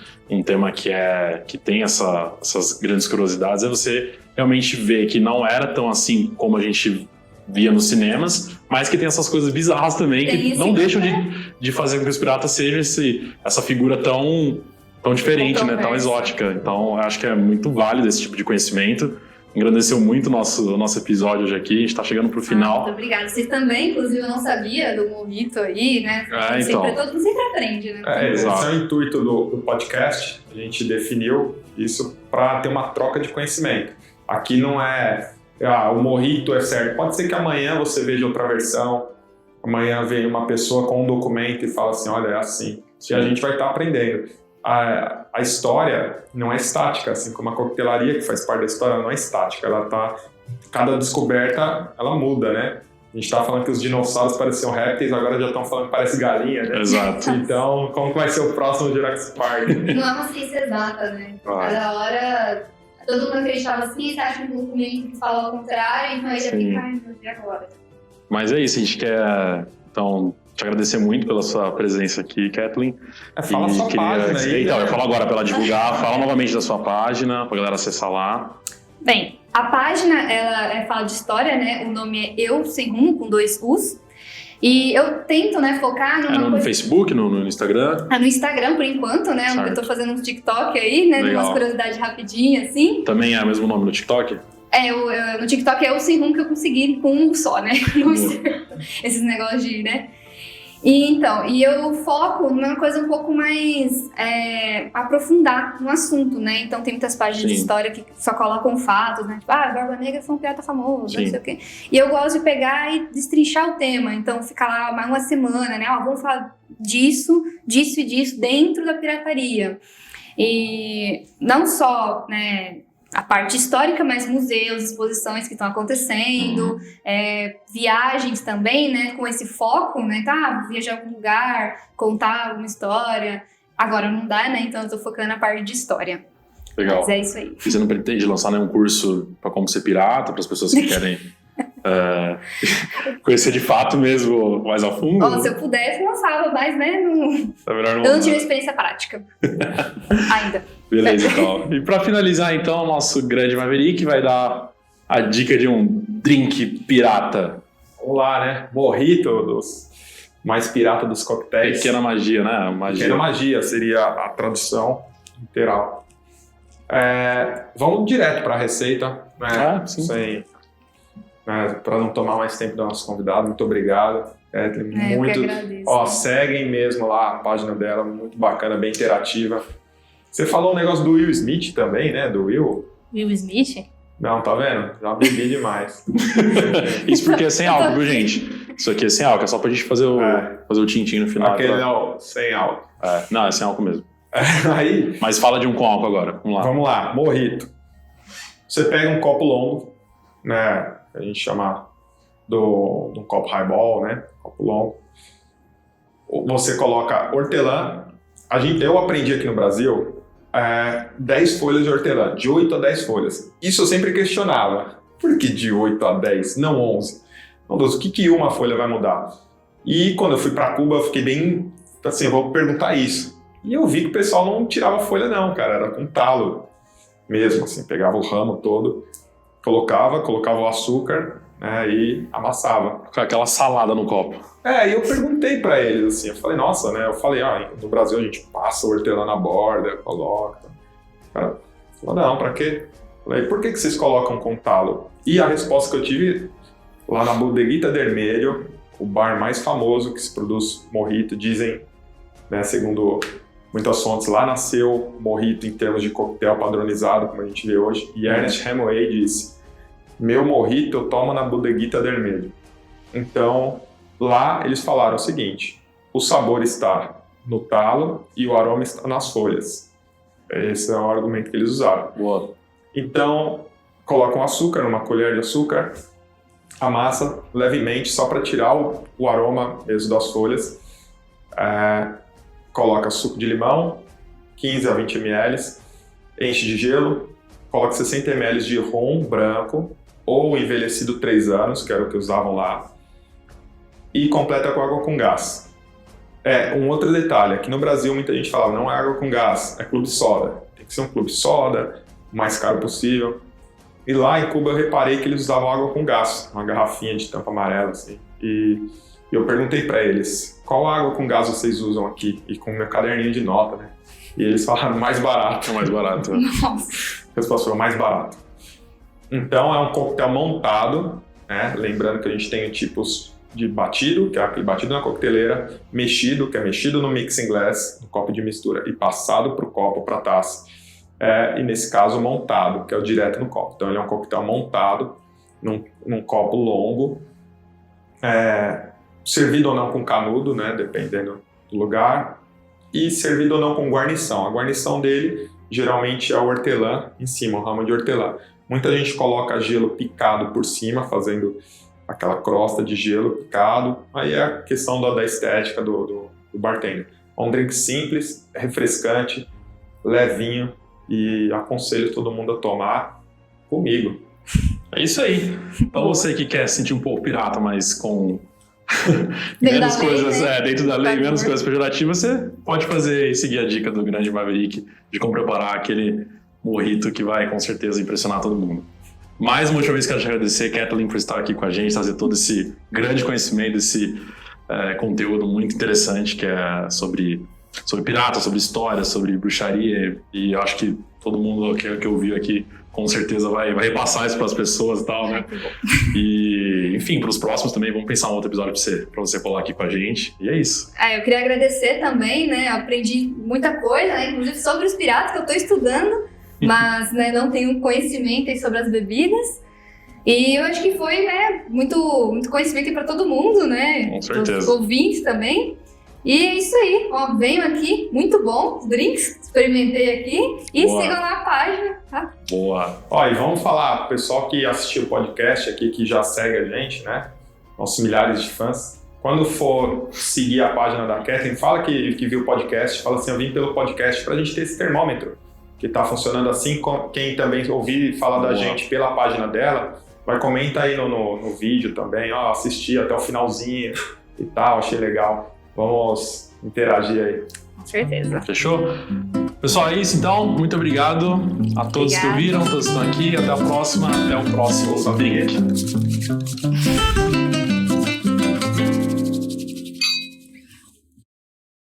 que tem essas grandes curiosidades, é você realmente ver que não era tão assim como a gente via nos cinemas, mas que tem essas coisas bizarras também, que não deixam de fazer com que os piratas sejam essa figura tão diferente, né, tão exótica. Então, eu acho que é muito válido esse tipo de conhecimento. Engrandeceu muito o nosso episódio hoje aqui, a gente está chegando pro final. Muito obrigada. Vocês também, inclusive, eu não sabia do Mojito aí, né? Todo mundo sempre aprende, né? Esse é o intuito do podcast. A gente definiu isso para ter uma troca de conhecimento. Aqui não é, o Mojito é certo. Pode ser que amanhã você veja outra versão, amanhã vem uma pessoa com um documento e fala assim, olha, é assim. E a gente vai estar aprendendo. A história não é estática, assim como a coquetelaria, que faz parte da história, não é estática. Cada descoberta, ela muda, né? A gente estava falando que os dinossauros pareciam répteis, agora já estão falando que parece galinha, né? Exato. Então, como que vai ser o próximo Jurassic Park? Não é uma ciência exata, né? Cada hora, todo mundo acreditava assim, você acha que um documento que fala ao contrário, então aí já fica, ai, meu Deus, agora. Mas é isso, a gente quer, então, te agradecer muito pela sua presença aqui, Kathleen. Fala a sua página aí. Então, eu falo agora para ela divulgar, fala novamente da sua página, pra galera acessar lá. Bem, a página, ela fala de história, né? O nome é Eu Sem Rumo, com 2 U's. E eu tento, né, focar numa no coisa... Facebook, no Instagram? No Instagram, por enquanto, né? Certo. Eu tô fazendo um TikTok aí, né? Legal. Umas curiosidades rapidinhas, assim. Também é o mesmo nome no TikTok? No TikTok é Eu Sem Rumo que eu consegui com um só, né? Esses negócios de, né? E eu foco numa coisa um pouco mais aprofundar no assunto, né? Então tem muitas páginas de história que só colocam fatos, né? Tipo, Barba Negra foi um pirata famoso, não sei o quê. E eu gosto de pegar e destrinchar o tema. Então ficar lá mais uma semana, né? Vamos falar disso e disso dentro da pirataria. E não só, né, a parte histórica, mas museus, exposições que estão acontecendo, viagens também, né, com esse foco, né, viajar a algum lugar, contar alguma história. Agora não dá, né, então eu tô focando na parte de história. Legal. Mas é isso aí. E você não pretende lançar nenhum curso para como ser pirata, para as pessoas que querem conhecer de fato mesmo mais a fundo? Se eu pudesse, lançava, mas, né, eu não tive experiência prática ainda. Beleza, então. E para finalizar, então, o nosso grande Maverick vai dar a dica de um drink pirata. Vamos lá, né? Mojito, mais pirata dos coquetéis. Pequena magia, né? Pequena magia seria a tradução literal. Vamos direto para a receita, né? Sim. Sem, né, para não tomar mais tempo do nosso convidado. Muito obrigado. Muito. Eu que agradeço. Seguem mesmo lá a página dela, muito bacana, bem interativa. Você falou um negócio do Will Smith também, né? Do Will. Will Smith? Não, tá vendo? Já bebi demais. Isso porque é sem álcool, viu, gente? Isso aqui é sem álcool, é só pra gente fazer o tintim no final. Aquele não, sem álcool. Não, é sem álcool mesmo. Aí, mas fala de um com álcool agora, Vamos lá, Mojito. Você pega um copo longo, né? A gente chama de um copo highball, né? Copo longo. Você coloca hortelã. Eu aprendi aqui no Brasil 10 folhas de hortelã, de 8 a 10 folhas. Isso eu sempre questionava. Por que de 8 a 10, não 11? Meu Deus, o que uma folha vai mudar? E quando eu fui para Cuba, eu fiquei bem assim, eu vou perguntar isso. E eu vi que o pessoal não tirava folha não, cara, era com talo mesmo, assim, pegava o ramo todo, colocava o açúcar, né, e amassava. Com aquela salada no copo. E eu perguntei pra eles, assim, eu falei, nossa, né, no Brasil a gente passa o hortelã na borda, coloca. O cara falou, não, pra quê? Eu falei, por que vocês colocam com talo? E a resposta que eu tive lá na Bodeguita Vermelho, o bar mais famoso que se produz mojito, dizem, né, segundo muitas fontes, lá nasceu mojito em termos de coquetel padronizado, como a gente vê hoje, e Ernest Hemingway disse, meu mojito eu tomo na Bodeguita Vermelho. Então, lá eles falaram o seguinte, o sabor está no talo e o aroma está nas folhas. Esse é o argumento que eles usaram. Boa. Então, colocam açúcar, uma colher de açúcar, amassa levemente só para tirar o aroma mesmo das folhas. Coloca suco de limão, 15 a 20 ml, enche de gelo, coloca 60 ml de rum branco ou envelhecido 3 anos, que era o que usavam lá, e completa com água com gás. Um outro detalhe, aqui no Brasil muita gente fala, não é água com gás, é clube soda. Tem que ser um clube soda, o mais caro possível. E lá em Cuba eu reparei que eles usavam água com gás, uma garrafinha de tampa amarela, assim. E eu perguntei para eles, qual água com gás vocês usam aqui? E com o meu caderninho de nota, né? E eles falaram, mais barato. É mais barato. Nossa. A resposta foi, mais barato. Então é um coquetel montado, né? Lembrando que a gente tem tipos de batido, que é aquele batido na coqueteleira, mexido, que é mexido no mixing glass, no copo de mistura, e passado para o copo, para a taça. E nesse caso, montado, que é o direto no copo. Então ele é um coquetel montado num copo longo, servido ou não com canudo, né, dependendo do lugar, e servido ou não com guarnição. A guarnição dele, geralmente, é o hortelã em cima, o ramo de hortelã. Muita gente coloca gelo picado por cima, fazendo aquela crosta de gelo picado. Aí é a questão da estética do bartender. É um drink simples, refrescante, levinho, e aconselho todo mundo a tomar comigo. É isso aí. Pra você que quer sentir um pouco pirata, mas com Dentro menos da lei, coisas, né? dentro da lei, Por menos favor. coisas pejorativas, você pode fazer e seguir a dica do grande Maverick de como preparar aquele mojito que vai com certeza impressionar todo mundo. Mais uma última vez quero te agradecer, Kathleen, por estar aqui com a gente, trazer todo esse grande conhecimento, esse conteúdo muito interessante que é sobre pirata, sobre história, sobre bruxaria, e eu acho que todo mundo que ouviu aqui com certeza vai repassar isso para as pessoas e tal, né? E, enfim, para os próximos também, vamos pensar um outro episódio para você colar aqui com a gente, e é isso. Eu queria agradecer também, né? Eu aprendi muita coisa, né? Inclusive sobre os piratas que eu tô estudando, mas né, não tenho conhecimento aí sobre as bebidas. E eu acho que foi, né, muito conhecimento para todo mundo, né? Com certeza. Os ouvintes também. E é isso aí, ó, venho aqui, muito bom, os drinks, experimentei aqui e Boa. sigam lá a página, tá? Boa. E vamos falar, pro pessoal que assistiu o podcast aqui, que já segue a gente, né? Nossos milhares de fãs. Quando for seguir a página da Kathleen, fala que viu o podcast, fala assim, eu vim pelo podcast pra gente ter esse termômetro, que tá funcionando assim. Quem também ouvir falar da Boa. gente pela página dela, comenta aí no vídeo também, assisti até o finalzinho e tal, achei legal. Vamos interagir aí. Com certeza. Fechou? Pessoal, é isso então. Muito obrigado a todos que Obrigada. ouviram, todos que estão aqui. Até a próxima. Até o próximo drink.